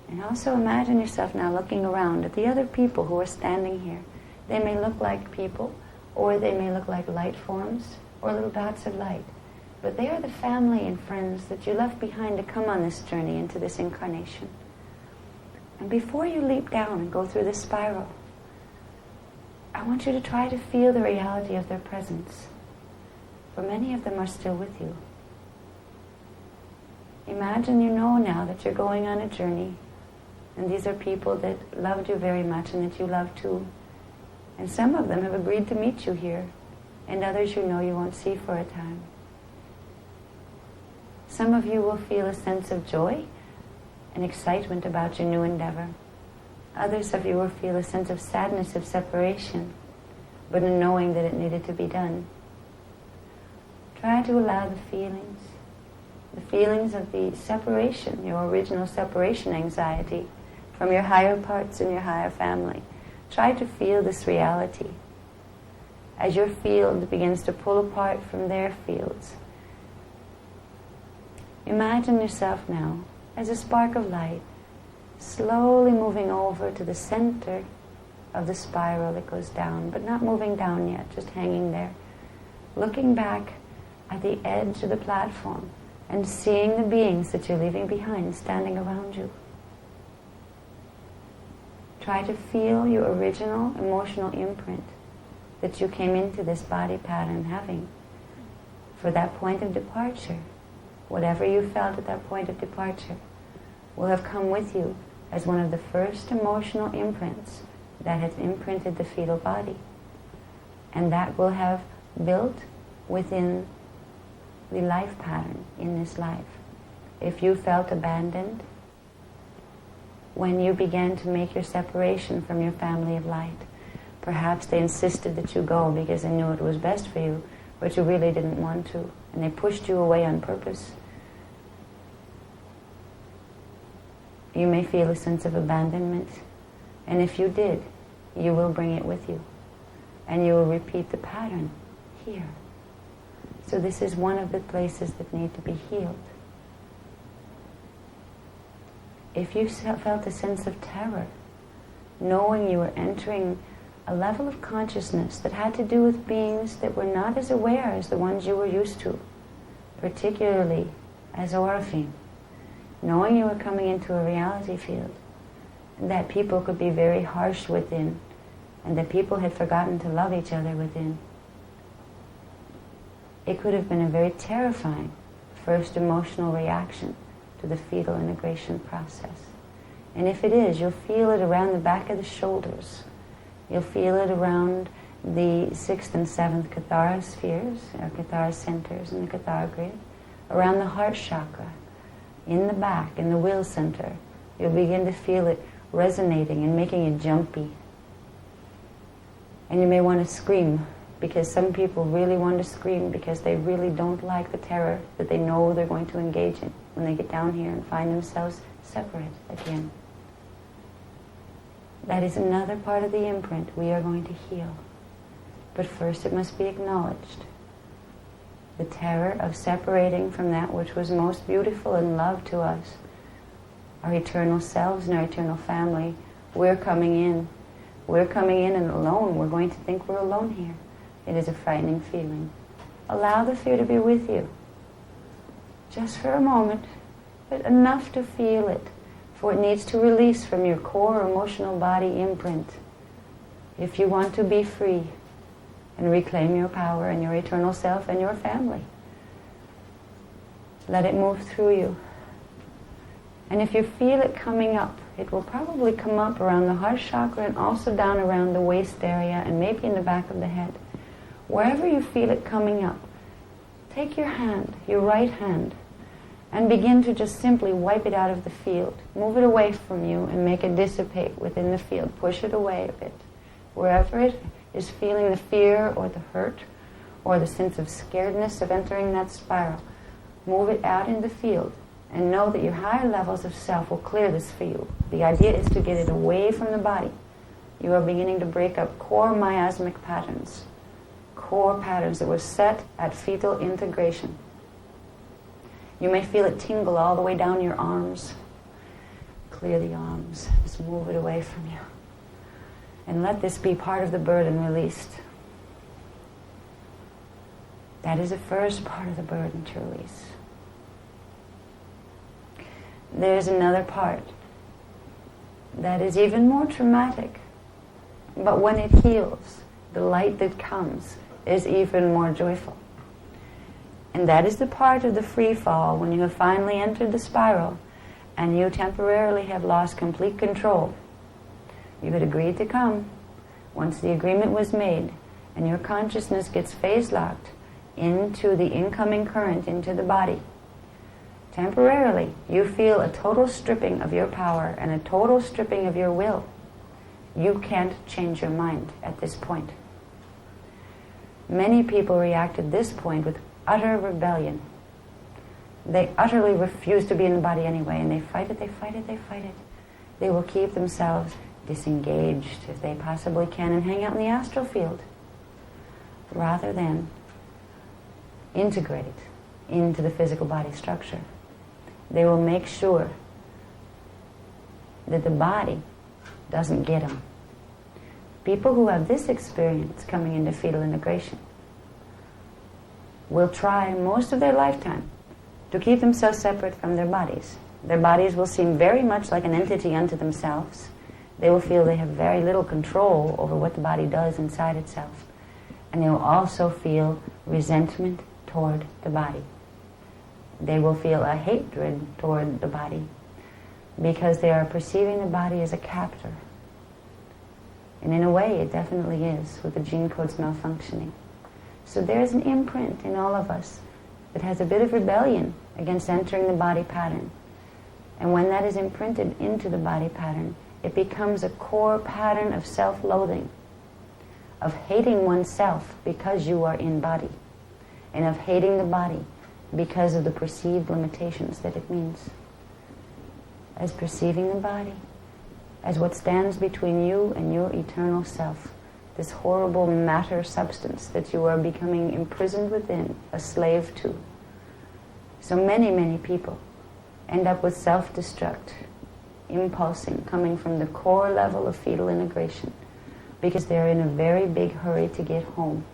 And also imagine yourself now looking around at the other people who are standing here. They may look like people, or they may look like light forms, or little dots of light. But they are the family and friends that you left behind to come on this journey into this incarnation. And before you leap down and go through this spiral, I want you to try to feel the reality of their presence. For many of them are still with you. Imagine you know now that you're going on a journey, and these are people that loved you very much and that you love too. And some of them have agreed to meet you here, and others you know you won't see for a time. Some of you will feel a sense of joy and excitement about your new endeavor. Others of you will feel a sense of sadness of separation, but in knowing that it needed to be done. Try to allow the feelings of the separation, your original separation anxiety from your higher parts and your higher family. Try to feel this reality. As your field begins to pull apart from their fields, imagine yourself now as a spark of light, slowly moving over to the center of the spiral that goes down, but not moving down yet, just hanging there. Looking back at the edge of the platform and seeing the beings that you're leaving behind standing around you. Try to feel your original emotional imprint that you came into this body pattern having. For that point of departure, whatever you felt at that point of departure will have come with you as one of the first emotional imprints that has imprinted the fetal body. And that will have built within the life pattern in this life. If you felt abandoned when you began to make your separation from your family of light, perhaps they insisted that you go because they knew it was best for you, but you really didn't want to, and they pushed you away on purpose. You may feel a sense of abandonment, and if you did, you will bring it with you, and you will repeat the pattern here. So this is one of the places that need to be healed. If you felt a sense of terror, knowing you were entering a level of consciousness that had to do with beings that were not as aware as the ones you were used to, particularly as Oraphine, knowing you were coming into a reality field, that people could be very harsh within, and that people had forgotten to love each other within. It could have been a very terrifying first emotional reaction to the fetal integration process. And if it is, you'll feel it around the back of the shoulders. You'll feel it around the 6th and 7th Kathara spheres, or Kathara centers in the Kathara grid, around the heart chakra, in the back, in the will center. You'll begin to feel it resonating and making you jumpy. And you may want to scream, because some people really want to scream because they really don't like the terror that they know they're going to engage in when they get down here and find themselves separate again. That is another part of the imprint we are going to heal. But first it must be acknowledged. The terror of separating from that which was most beautiful and loved to us, our eternal selves and our eternal family, We're coming in. We're coming in and alone. We're going to think we're alone here. It is a frightening feeling. Allow the fear to be with you. Just for a moment, but enough to feel it, for it needs to release from your core emotional body imprint. If you want to be free and reclaim your power and your eternal self and your family, let it move through you. And if you feel it coming up, it will probably come up around the heart chakra and also down around the waist area and maybe in the back of the head. Wherever you feel it coming up, take your hand, your right hand, and begin to just simply wipe it out of the field. Move it away from you and make it dissipate within the field. Push it away a bit. Wherever it is feeling the fear or the hurt or the sense of scaredness of entering that spiral, move it out in the field and know that your higher levels of self will clear this for you. The idea is to get it away from the body. You are beginning to break up core miasmic patterns, core patterns that were set at fetal integration. You may feel it tingle all the way down your arms. Clear the arms. Just move it away from you. And let this be part of the burden released. That is the first part of the burden to release. There's another part that is even more traumatic. But when it heals, the light that comes is even more joyful. And that is the part of the free fall when you have finally entered the spiral and you temporarily have lost complete control. You had agreed to come. Once the agreement was made and your consciousness gets phase locked into the incoming current into the body, temporarily you feel a total stripping of your power and a total stripping of your will. You can't change your mind at this point. Many people react at this point with utter rebellion. They utterly refuse to be in the body anyway, and they fight it, they fight it, they fight it. They will keep themselves disengaged if they possibly can and hang out in the astral field rather than integrate into the physical body structure. They will make sure that the body doesn't get them. People who have this experience coming into fetal integration will try most of their lifetime to keep themselves separate from their bodies. Their bodies will seem very much like an entity unto themselves. They will feel they have very little control over what the body does inside itself. And they will also feel resentment toward the body. They will feel a hatred toward the body because they are perceiving the body as a captor. And in a way, it definitely is, with the gene codes malfunctioning. So there's an imprint in all of us that has a bit of rebellion against entering the body pattern. And when that is imprinted into the body pattern, it becomes a core pattern of self-loathing, of hating oneself because you are in body, and of hating the body because of the perceived limitations that it means. As perceiving the body as what stands between you and your eternal self, this horrible matter substance that you are becoming imprisoned within, a slave to. So many, many people end up with self-destruct, impulsing, coming from the core level of fetal integration because they're in a very big hurry to get home.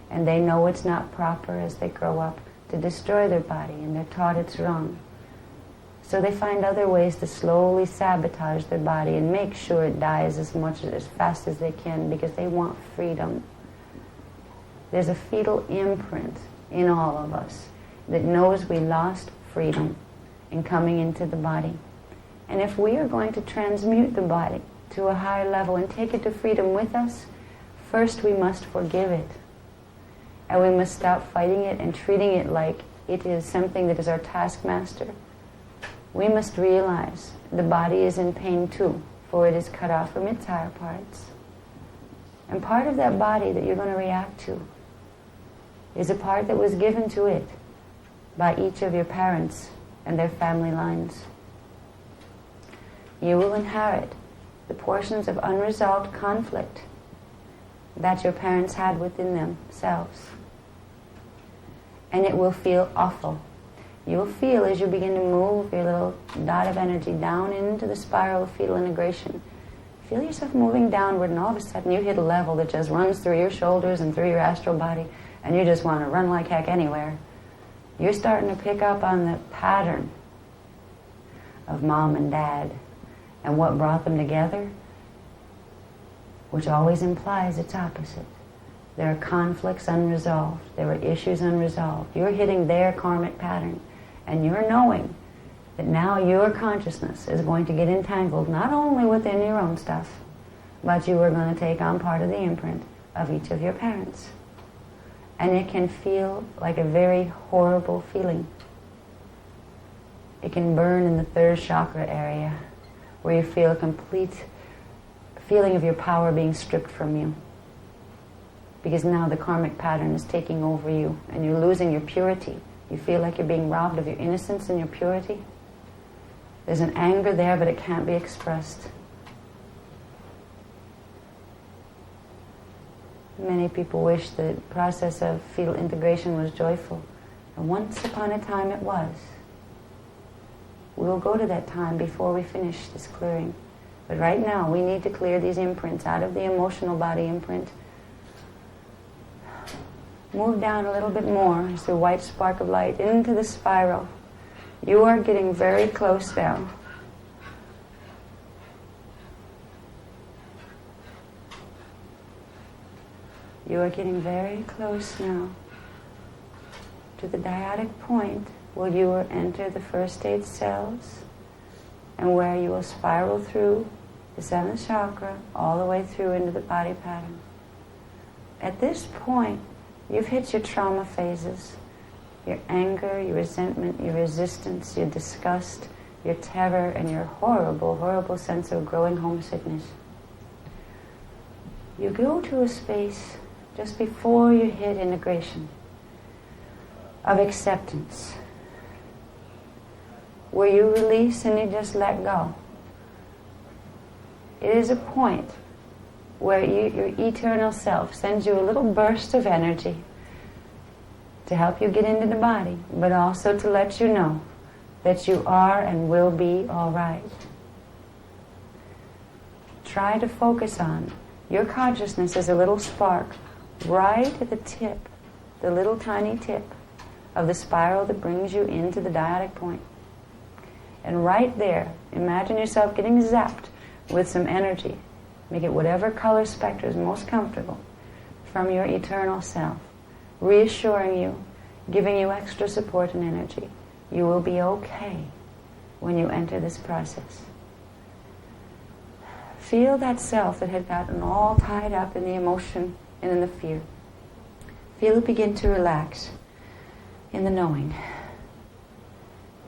And they know it's not proper as they grow up to destroy their body, and they're taught it's wrong. So they find other ways to slowly sabotage their body and make sure it dies as fast as they can because they want freedom. There's a fetal imprint in all of us that knows we lost freedom in coming into the body. And if we are going to transmute the body to a higher level and take it to freedom with us, first we must forgive it. And we must stop fighting it and treating it like it is something that is our taskmaster. We must realize the body is in pain too, for it is cut off from its higher parts. And part of that body that you're going to react to is a part that was given to it by each of your parents and their family lines. You will inherit the portions of unresolved conflict that your parents had within themselves. And it will feel awful. you'll feel as you begin to move your little dot of energy down into the spiral of fetal integration. Feel yourself moving downward, and all of a sudden you hit a level that just runs through your shoulders and through your astral body, and you just want to run like heck anywhere. You're starting to pick up on the pattern of mom and dad and what brought them together, which always implies its opposite. There are conflicts unresolved. There were issues unresolved. You're hitting their karmic pattern, and you're knowing that now your consciousness is going to get entangled not only within your own stuff, but you are going to take on part of the imprint of each of your parents. And it can feel like a very horrible feeling. It can burn in the third chakra area, where you feel a complete feeling of your power being stripped from you. Because now the karmic pattern is taking over you, and you're losing your purity. You feel like you're being robbed of your innocence and your purity. There's an anger there, but it can't be expressed. Many people wish the process of fetal integration was joyful. And once upon a time it was. We will go to that time before we finish this clearing. But right now we need to clear these imprints out of the emotional body imprint. Move down a little bit more as the white spark of light into the spiral. You are getting very close now. You are getting very close now to the dyadic point where you will enter the first stage cells and where you will spiral through the seventh chakra all the way through into the body pattern. At this point, you've hit your trauma phases, your anger, your resentment, your resistance, your disgust, your terror, and your horrible, horrible sense of growing homesickness. You go to a space just before you hit integration of acceptance, where you release and you just let go. It is a point where your eternal self sends you a little burst of energy to help you get into the body, but also to let you know that you are and will be all right. Try to focus on your consciousness as a little spark right at the tip, the little tiny tip of the spiral that brings you into the dyadic point. And right there, imagine yourself getting zapped with some energy. Make it whatever color spectrum is most comfortable from your eternal self, reassuring you, giving you extra support and energy. You will be okay when you enter this process. Feel that self that had gotten all tied up in the emotion and in the fear. Feel it begin to relax in the knowing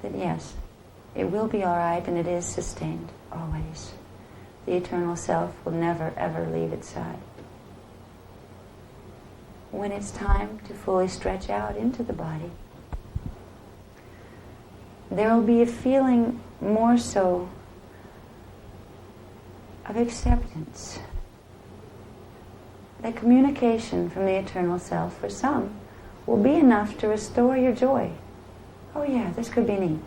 that yes, it will be all right, and it is sustained always. The eternal self will never, ever leave its side. When it's time to fully stretch out into the body, there will be a feeling more so of acceptance. That communication from the eternal self, for some, will be enough to restore your joy. Oh yeah, this could be neat.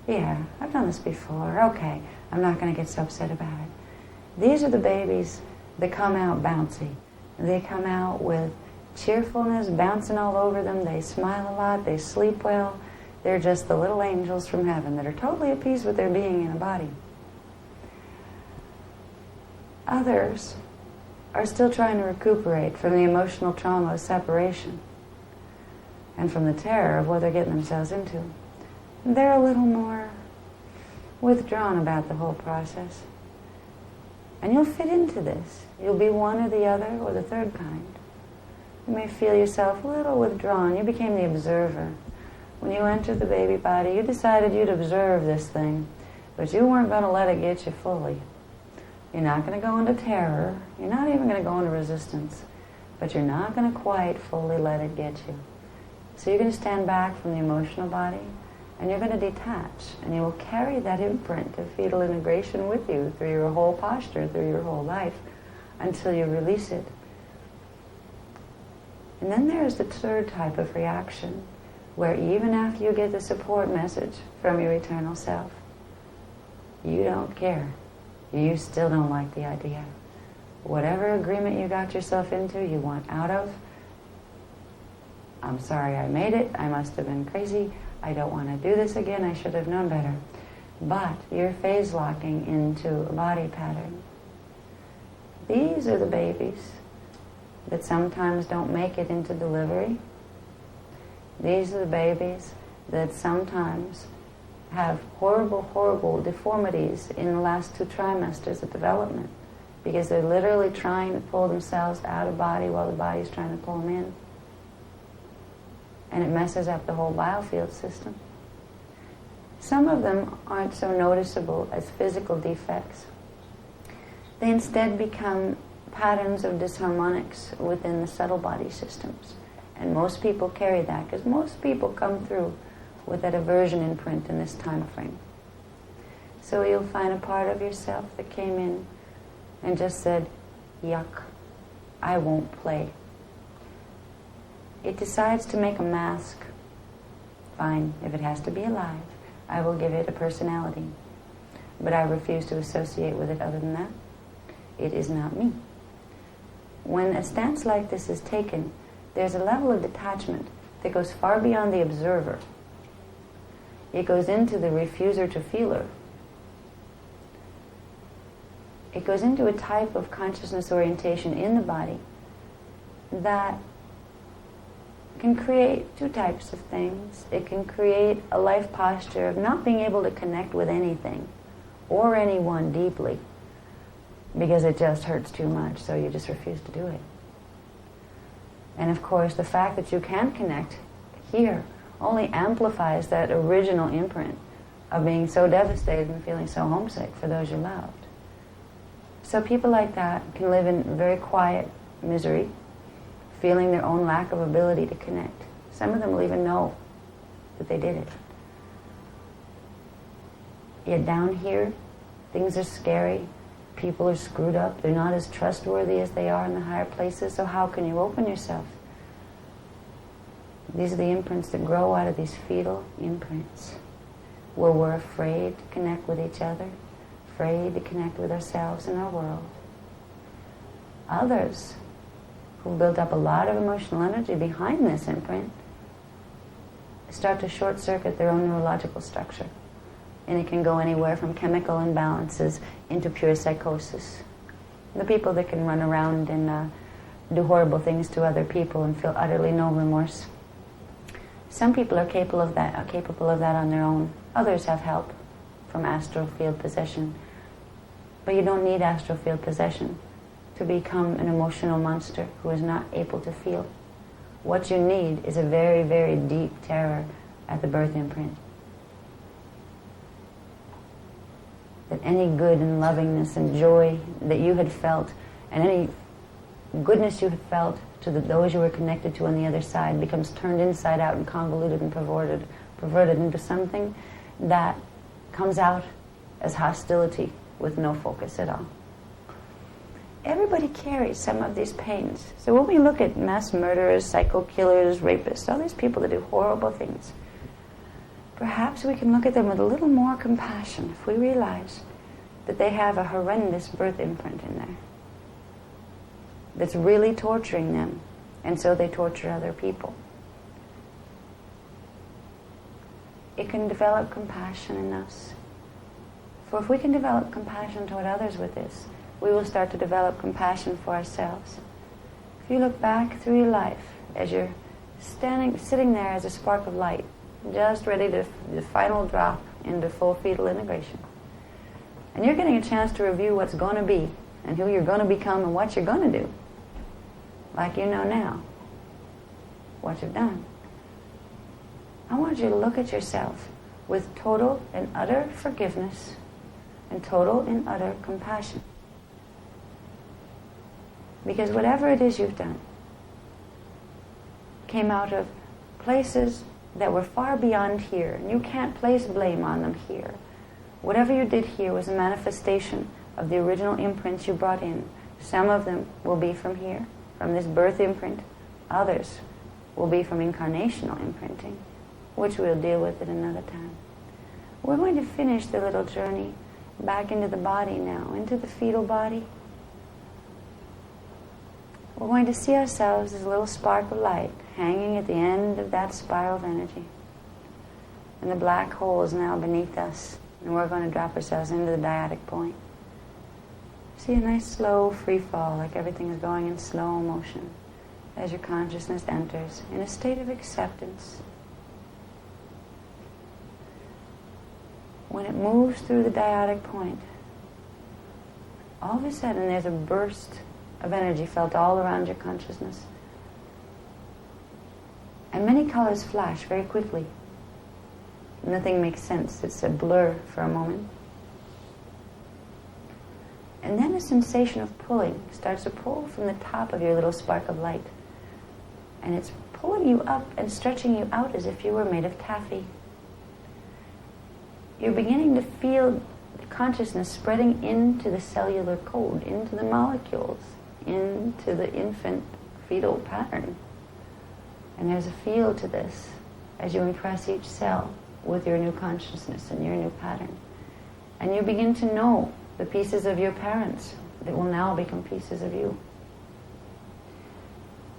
Yeah, I've done this before. Okay, I'm not going to get so upset about it. These are the babies that come out bouncy. They come out with cheerfulness bouncing all over them. They smile a lot. They sleep well. They're just the little angels from heaven that are totally at peace with their being in a body. Others are still trying to recuperate from the emotional trauma of separation and from the terror of what they're getting themselves into. They're a little more withdrawn about the whole process. And you'll fit into this. You'll be one or the other or the third kind. You may feel yourself a little withdrawn. You became the observer. When you entered the baby body, you decided you'd observe this thing, but you weren't going to let it get you fully. You're not going to go into terror. You're not even going to go into resistance. But you're not going to quite fully let it get you. So you're going to stand back from the emotional body, and you're going to detach, and you will carry that imprint of fetal integration with you through your whole posture, through your whole life, until you release it. And then there's the third type of reaction, where even after you get the support message from your eternal self, you don't care. You still don't like the idea. Whatever agreement you got yourself into, you want out of. I'm sorry I made it. I must have been crazy. I don't want to do this again. I should have known better. But you're phase locking into a body pattern. These are the babies that sometimes don't make it into delivery. These are the babies that sometimes have horrible, horrible deformities in the last 2 trimesters of development, because they're literally trying to pull themselves out of body while the body's trying to pull them in. And it messes up the whole biofield system. Some of them aren't so noticeable as physical defects. They instead become patterns of disharmonics within the subtle body systems. And most people carry that, because most people come through with that aversion imprint in this time frame. So you'll find a part of yourself that came in and just said, yuck, I won't play. It decides to make a mask. Fine, if it has to be alive, I will give it a personality. But I refuse to associate with it other than that. It is not me. When a stance like this is taken, there's a level of detachment that goes far beyond the observer. It goes into the refuser to feeler. It goes into a type of consciousness orientation in the body that can create 2 types of things. It can create a life posture of not being able to connect with anything or anyone deeply because it just hurts too much, so you just refuse to do it. And of course, the fact that you can't connect here only amplifies that original imprint of being so devastated and feeling so homesick for those you loved. So people like that can live in very quiet misery, feeling their own lack of ability to connect. Some of them will even know that they did it. Yet down here, things are scary. People are screwed up. They're not as trustworthy as they are in the higher places. So how can you open yourself? These are the imprints that grow out of these fetal imprints, where we're afraid to connect with each other, afraid to connect with ourselves and our world. Others who built up a lot of emotional energy behind this imprint start to short-circuit their own neurological structure. And it can go anywhere from chemical imbalances into pure psychosis. The people that can run around and do horrible things to other people and feel utterly no remorse. Some people are capable of that on their own. Others have help from astral field possession. But you don't need astral field possession to become an emotional monster who is not able to feel. What you need is a very, very deep terror at the birth imprint. That any good and lovingness and joy that you had felt, and any goodness you had felt to those you were connected to on the other side, becomes turned inside out and convoluted and perverted into something that comes out as hostility with no focus at all. Everybody carries some of these pains. So when we look at mass murderers, psycho killers, rapists, all these people that do horrible things, perhaps we can look at them with a little more compassion if we realize that they have a horrendous birth imprint in there that's really torturing them, and so they torture other people. It can develop compassion in us. For if we can develop compassion toward others with this, we will start to develop compassion for ourselves. If you look back through your life as you're sitting there as a spark of light, just ready to the final drop into full fetal integration, and you're getting a chance to review what's going to be and who you're going to become and what you're going to do, like you know now what you've done. I want you to look at yourself with total and utter forgiveness and total and utter compassion. Because whatever it is you've done came out of places that were far beyond here, and you can't place blame on them here. Whatever you did here was a manifestation of the original imprints you brought in. Some of them will be from here, from this birth imprint. Others will be from incarnational imprinting, which we'll deal with at another time. We're going to finish the little journey back into the body now, into the fetal body. We're going to see ourselves as a little spark of light hanging at the end of that spiral of energy. And the black hole is now beneath us, and we're going to drop ourselves into the dyadic point. See a nice slow free fall, like everything is going in slow motion as your consciousness enters in a state of acceptance. When it moves through the dyadic point, all of a sudden there's a burst of energy felt all around your consciousness. And many colors flash very quickly. Nothing makes sense. It's a blur for a moment. And then a sensation of pulling starts to pull from the top of your little spark of light. And it's pulling you up and stretching you out as if you were made of taffy. You're beginning to feel the consciousness spreading into the cellular code, into the molecules, into the infant fetal pattern. And there's a feel to this as you impress each cell with your new consciousness and your new pattern. And you begin to know the pieces of your parents that will now become pieces of you.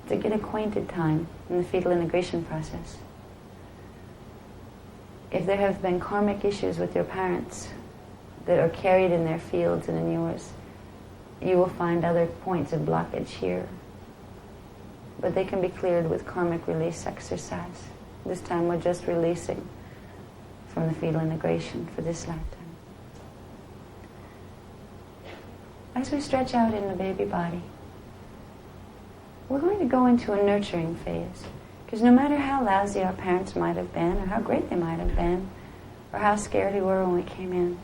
It's a get acquainted time in the fetal integration process. If there have been karmic issues with your parents that are carried in their fields and in yours, you will find other points of blockage here. But they can be cleared with karmic release exercise. This time we're just releasing from the fetal integration for this lifetime. As we stretch out in the baby body, we're going to go into a nurturing phase. Because no matter how lousy our parents might have been, or how great they might have been, or how scared we were when we came in,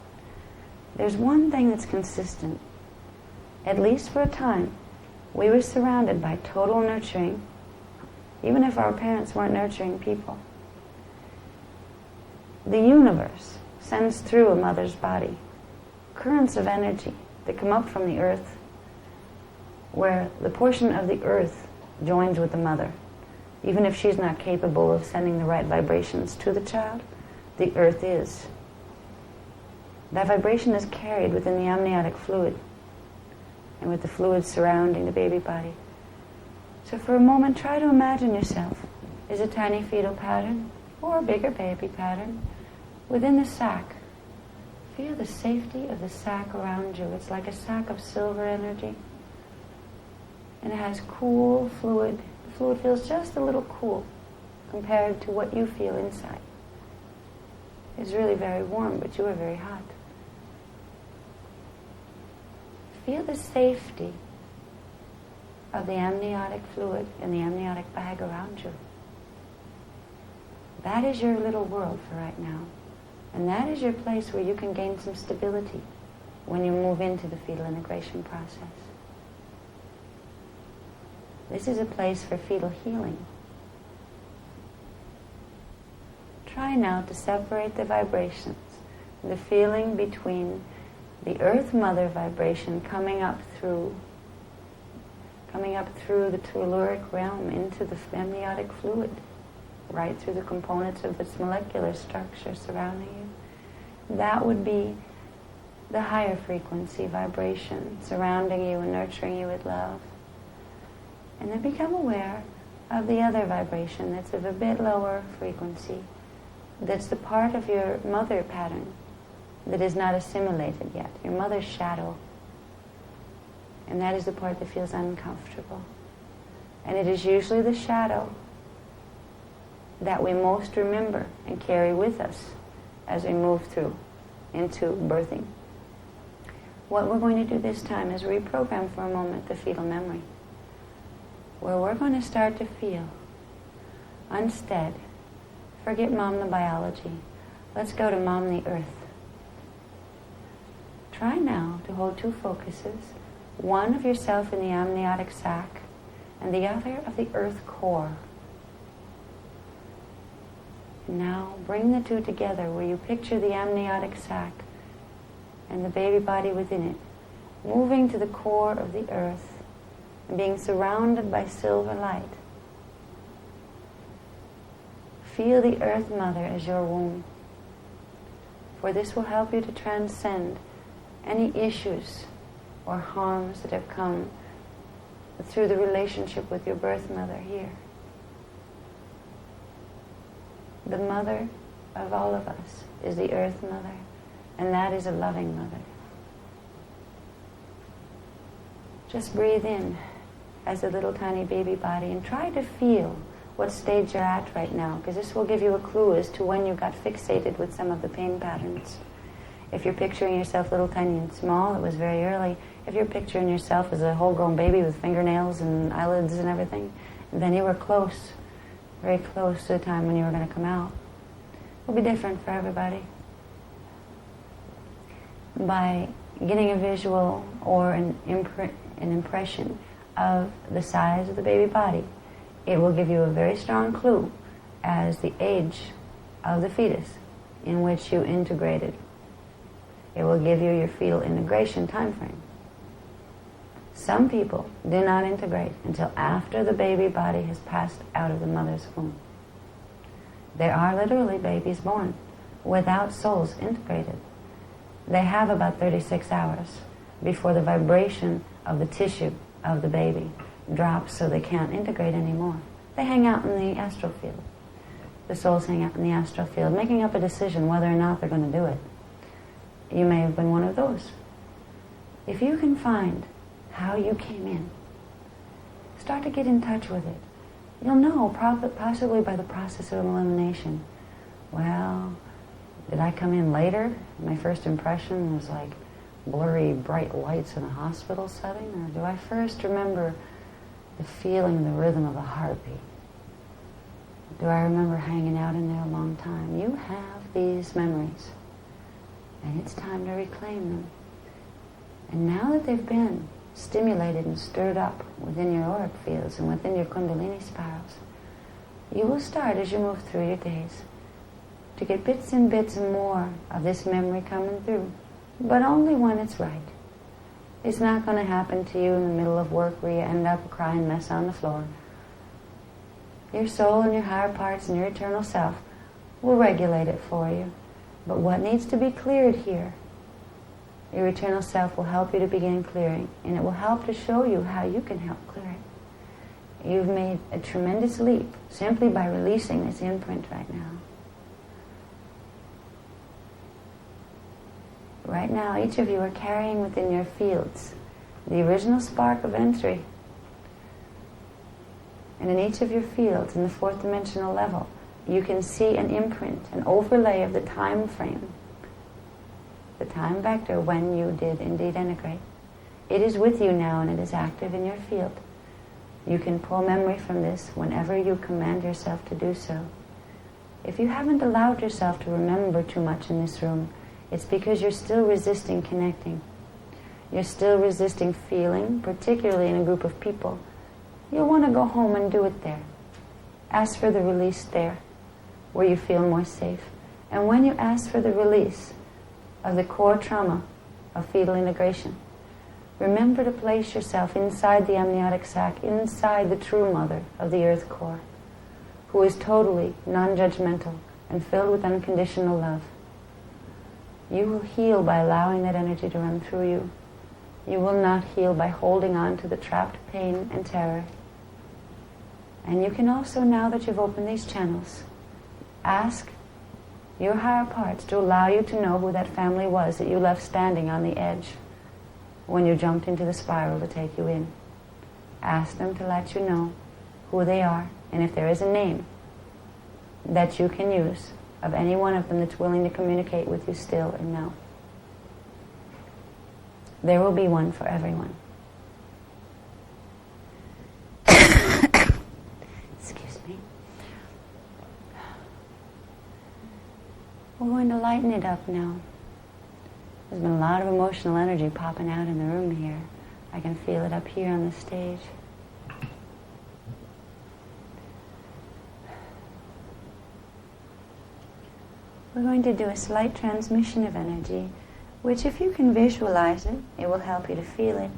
there's one thing that's consistent. At least for a time, we were surrounded by total nurturing, even if our parents weren't nurturing people. The universe sends through a mother's body currents of energy that come up from the earth, where the portion of the earth joins with the mother. Even if she's not capable of sending the right vibrations to the child, the earth is. That vibration is carried within the amniotic fluid and with the fluid surrounding the baby body. So for a moment, try to imagine yourself as a tiny fetal pattern or a bigger baby pattern within the sac. Feel the safety of the sac around you. It's like a sac of silver energy. And it has cool fluid. The fluid feels just a little cool compared to what you feel inside. It's really very warm, but you are very hot. Feel the safety of the amniotic fluid and the amniotic bag around you. That is your little world for right now. And that is your place where you can gain some stability when you move into the fetal integration process. This is a place for fetal healing. Try now to separate the vibrations, the feeling between the earth mother vibration coming up through the telluric realm into the amniotic fluid, right through the components of its molecular structure surrounding you. That would be the higher frequency vibration surrounding you and nurturing you with love. And then become aware of the other vibration that's of a bit lower frequency, that's the part of your mother pattern that is not assimilated yet, your mother's shadow. And that is the part that feels uncomfortable. And it is usually the shadow that we most remember and carry with us as we move through into birthing. What we're going to do this time is reprogram for a moment the fetal memory, where we're going to start to feel, instead, forget Mom the biology. Let's go to Mom the earth. Try now to hold two focuses, one of yourself in the amniotic sac and the other of the earth core. And now bring the two together where you picture the amniotic sac and the baby body within it, moving to the core of the earth and being surrounded by silver light. Feel the Earth Mother as your womb. For this will help you to transcend any issues or harms that have come through the relationship with your birth mother here. The mother of all of us is the Earth Mother, and that is a loving mother. Just breathe in as a little tiny baby body and try to feel what stage you're at right now, because this will give you a clue as to when you got fixated with some of the pain patterns. If you're picturing yourself little tiny and small, it was very early. If you're picturing yourself as a whole-grown baby with fingernails and eyelids and everything, then you were close, very close to the time when you were going to come out. It will be different for everybody. By getting a visual or an impression of the size of the baby body, it will give you a very strong clue as the age of the fetus in which you integrated. It will give you your fetal integration time frame. Some people do not integrate until after the baby body has passed out of the mother's womb. There are literally babies born without souls integrated. They have about 36 hours before the vibration of the tissue of the baby drops so they can't integrate anymore. They hang out in the astral field. The souls hang out in the astral field, making up a decision whether or not they're going to do it. You may have been one of those. If you can find how you came in, start to get in touch with it. You'll know, possibly by the process of elimination. Well, did I come in later? My first impression was like blurry, bright lights in a hospital setting? Or do I first remember the feeling, the rhythm of a heartbeat? Do I remember hanging out in there a long time? You have these memories, and it's time to reclaim them. And now that they've been stimulated and stirred up within your auric fields and within your kundalini spirals, you will start, as you move through your days, to get bits and bits and more of this memory coming through, but only when it's right. It's not going to happen to you in the middle of work where you end up a crying mess on the floor. Your soul and your higher parts and your eternal self will regulate it for you. But what needs to be cleared here, your eternal self will help you to begin clearing, and it will help to show you how you can help clear it. You've made a tremendous leap simply by releasing this imprint right now. Right now, each of you are carrying within your fields the original spark of entry. And in each of your fields, in the fourth dimensional level, you can see an imprint, an overlay of the time frame, the time vector when you did indeed integrate. It is with you now and it is active in your field. You can pull memory from this whenever you command yourself to do so. If you haven't allowed yourself to remember too much in this room, it's because you're still resisting connecting. You're still resisting feeling, particularly in a group of people. You'll want to go home and do it there. Ask for the release there, where you feel more safe. And when you ask for the release of the core trauma of fetal integration, remember to place yourself inside the amniotic sac, inside the true mother of the earth core, who is totally non-judgmental and filled with unconditional love. You will heal by allowing that energy to run through you. You will not heal by holding on to the trapped pain and terror. And you can also, now that you've opened these channels, ask your higher parts to allow you to know who that family was that you left standing on the edge when you jumped into the spiral to take you in. Ask them to let you know who they are, and if there is a name that you can use of any one of them that's willing to communicate with you still and now. There will be one for everyone. Excuse me. We're going to lighten it up now. There's been a lot of emotional energy popping out in the room here. I can feel it up here on the stage. We're going to do a slight transmission of energy, which if you can visualize it, it will help you to feel it.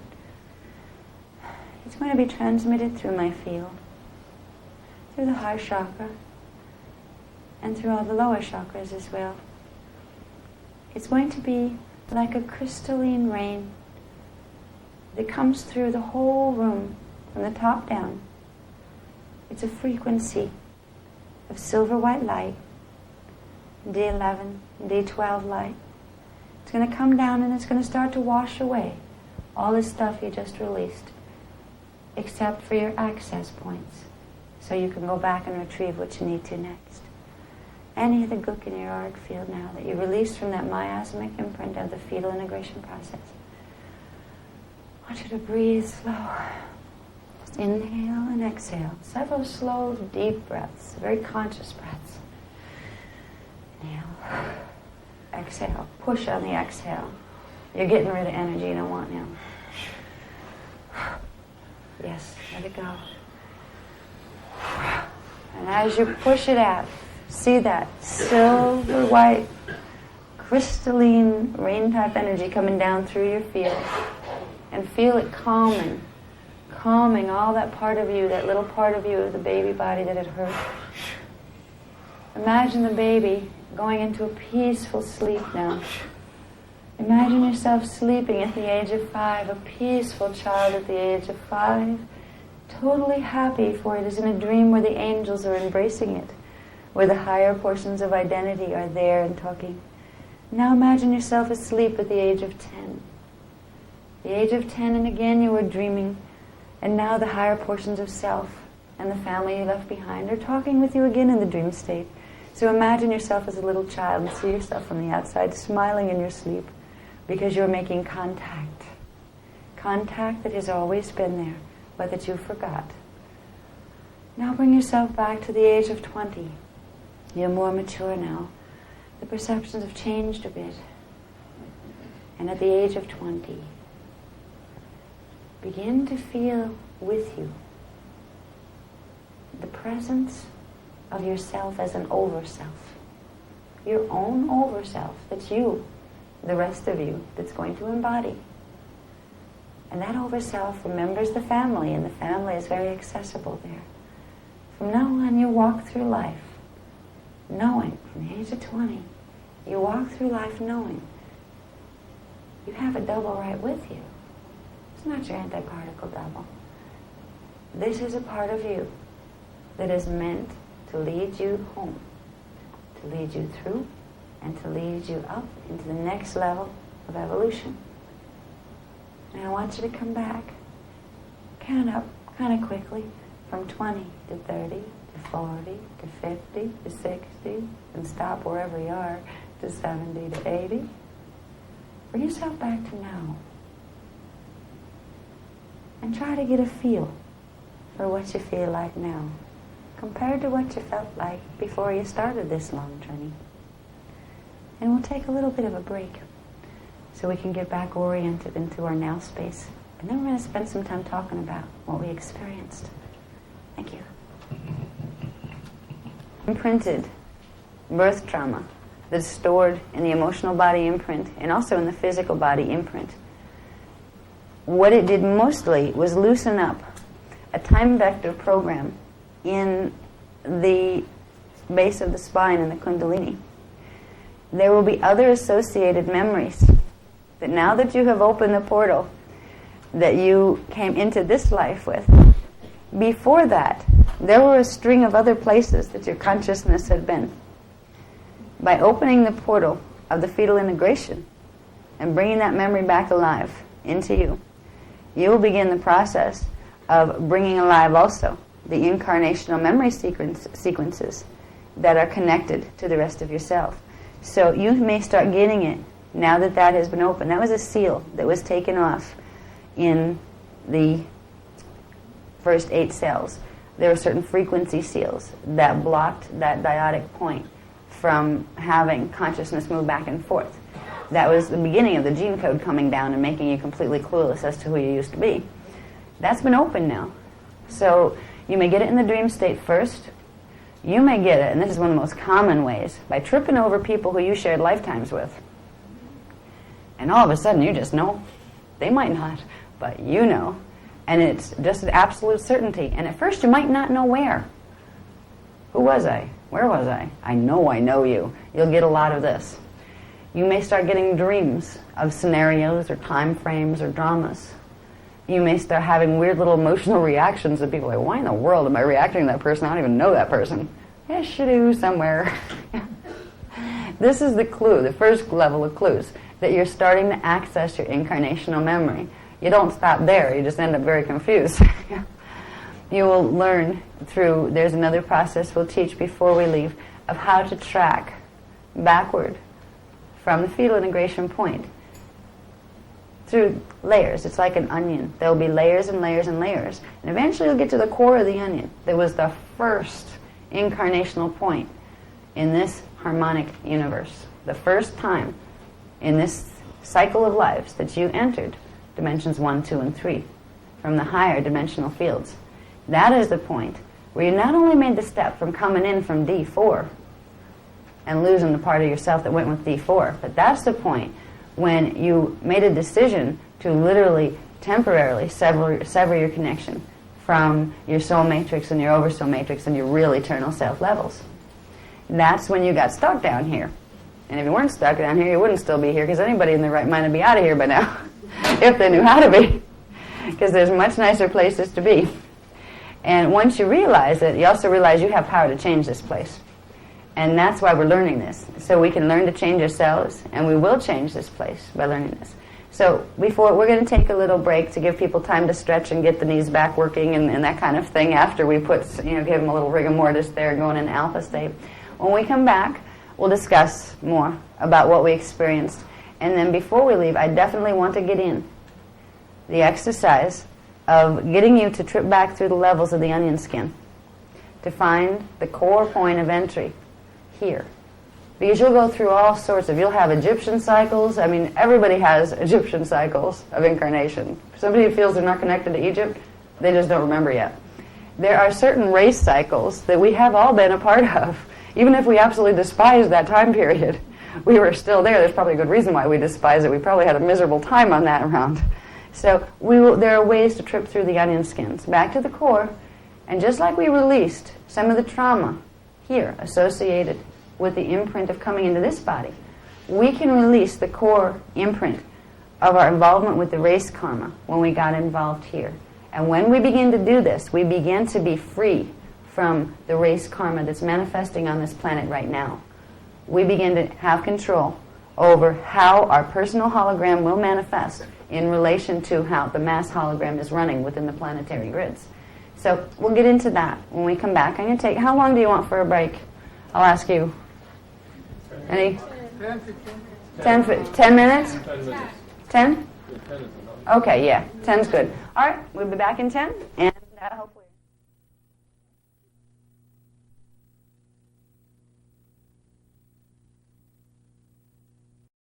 It's going to be transmitted through my field, through the heart chakra, and through all the lower chakras as well. It's going to be like a crystalline rain that comes through the whole room from the top down. It's a frequency of silver white light, D11, D12 light. It's going to come down and it's going to start to wash away all this stuff you just released, except for your access points, so you can go back and retrieve what you need to next. Any of the gook in your auric field now that you released from that miasmic imprint of the fetal integration process. I want you to breathe slow. Just inhale and exhale. Several slow, deep breaths, very conscious breaths. Inhale. Exhale. Push on the exhale. You're getting rid of energy you don't want now. Yes, let it go. And as you push it out, see that silver white, crystalline rain-type energy coming down through your field. And feel it calming all that part of you, that little part of you, the baby body that had hurt. Imagine the baby going into a peaceful sleep now. Imagine yourself sleeping at the age of 5, a peaceful child at the age of 5, totally happy, for it is in a dream where the angels are embracing it, where the higher portions of identity are there and talking. Now imagine yourself asleep at the age of 10. The age of 10, and again you were dreaming, and now the higher portions of self and the family you left behind are talking with you again in the dream state. So imagine yourself as a little child and see yourself from the outside smiling in your sleep because you're making contact. Contact that has always been there, but that you forgot. Now bring yourself back to the age of 20. You're more mature now. The perceptions have changed a bit. And at the age of 20, begin to feel with you the presence of yourself as an over-self. Your own over-self, that's you, the rest of you, that's going to embody. And that over-self remembers the family, and the family is very accessible there. From now on, you walk through life knowing, from the age of 20, you walk through life knowing you have a double right with you. It's not your anti-particle double. This is a part of you that is meant to lead you home, to lead you through, and to lead you up into the next level of evolution. And I want you to come back, count up kind of quickly, from 20 to 30 to 40 to 50 to 60, and stop wherever you are, to 70 to 80. Bring yourself back to now. And try to get a feel for what you feel like now, compared to what you felt like before you started this long journey. And we'll take a little bit of a break so we can get back oriented into our now space. And then we're going to spend some time talking about what we experienced. Thank you. Imprinted birth trauma that's stored in the emotional body imprint and also in the physical body imprint. What it did mostly was loosen up a time vector program in the base of the spine and the kundalini. There will be other associated memories that now that you have opened the portal that you came into this life with, before that, there were a string of other places that your consciousness had been. By opening the portal of the fetal integration and bringing that memory back alive into you, you will begin the process of bringing alive also the incarnational memory sequences that are connected to the rest of yourself. So you may start getting it now that that has been opened. That was a seal that was taken off in the first 8 cells. There were certain frequency seals that blocked that dyadic point from having consciousness move back and forth. That was the beginning of the gene code coming down and making you completely clueless as to who you used to be. That's been open now. So you may get it in the dream state first. You may get it, and this is one of the most common ways, by tripping over people who you shared lifetimes with. And all of a sudden you just know. They might not, but you know. And it's just an absolute certainty. And at first you might not know where. Who was I? Where was I? I know you. You'll get a lot of this. You may start getting dreams of scenarios or time frames or dramas. You may start having weird little emotional reactions to people like, why in the world am I reacting to that person? I don't even know that person. Yes, you do somewhere. This is the clue, the first level of clues, that you're starting to access your incarnational memory. You don't stop there, you just end up very confused. You will learn through, there's another process we'll teach before we leave, of how to track backward from the fetal integration point through layers. It's like an onion. There'll be layers and layers and layers. And eventually you'll get to the core of the onion. That was the first incarnational point in this harmonic universe. The first time in this cycle of lives that you entered dimensions 1, 2, and 3 from the higher dimensional fields. That is the point where you not only made the step from coming in from D4 and losing the part of yourself that went with D4, but that's the point when you made a decision to literally, temporarily sever your connection from your soul matrix and your oversoul matrix and your real eternal self levels. That's when you got stuck down here. And if you weren't stuck down here, you wouldn't still be here, because anybody in their right mind would be out of here by now, if they knew how to be, because there's much nicer places to be. And once you realize it, you also realize you have power to change this place. And that's why we're learning this. So we can learn to change ourselves, and we will change this place by learning this. So before, we're going to take a little break to give people time to stretch and get the knees back working and that kind of thing after we put, give them a little rigor mortis there going in alpha state. When we come back, we'll discuss more about what we experienced. And then before we leave, I definitely want to get in the exercise of getting you to trip back through the levels of the onion skin to find the core point of entry here. Because you'll go through all sorts of, you'll have Egyptian cycles. I mean, everybody has Egyptian cycles of incarnation. Somebody who feels they're not connected to Egypt, they just don't remember yet. There are certain race cycles that we have all been a part of. Even if we absolutely despise that time period, we were still there. There's probably a good reason why we despise it. We probably had a miserable time on that round. So there are ways to trip through the onion skins, back to the core, and just like we released some of the trauma here associated with the imprint of coming into this body, we can release the core imprint of our involvement with the race karma when we got involved here. And when we begin to do this, we begin to be free from the race karma that's manifesting on this planet right now. We begin to have control over how our personal hologram will manifest in relation to how the mass hologram is running within the planetary grids. So we'll get into that when we come back. I'm going to take, how long do you want for a break? I'll ask you. Any? 10 minutes? 10 minutes. 10? Okay, yeah, 10's good. All right, we'll be back in 10, and hopefully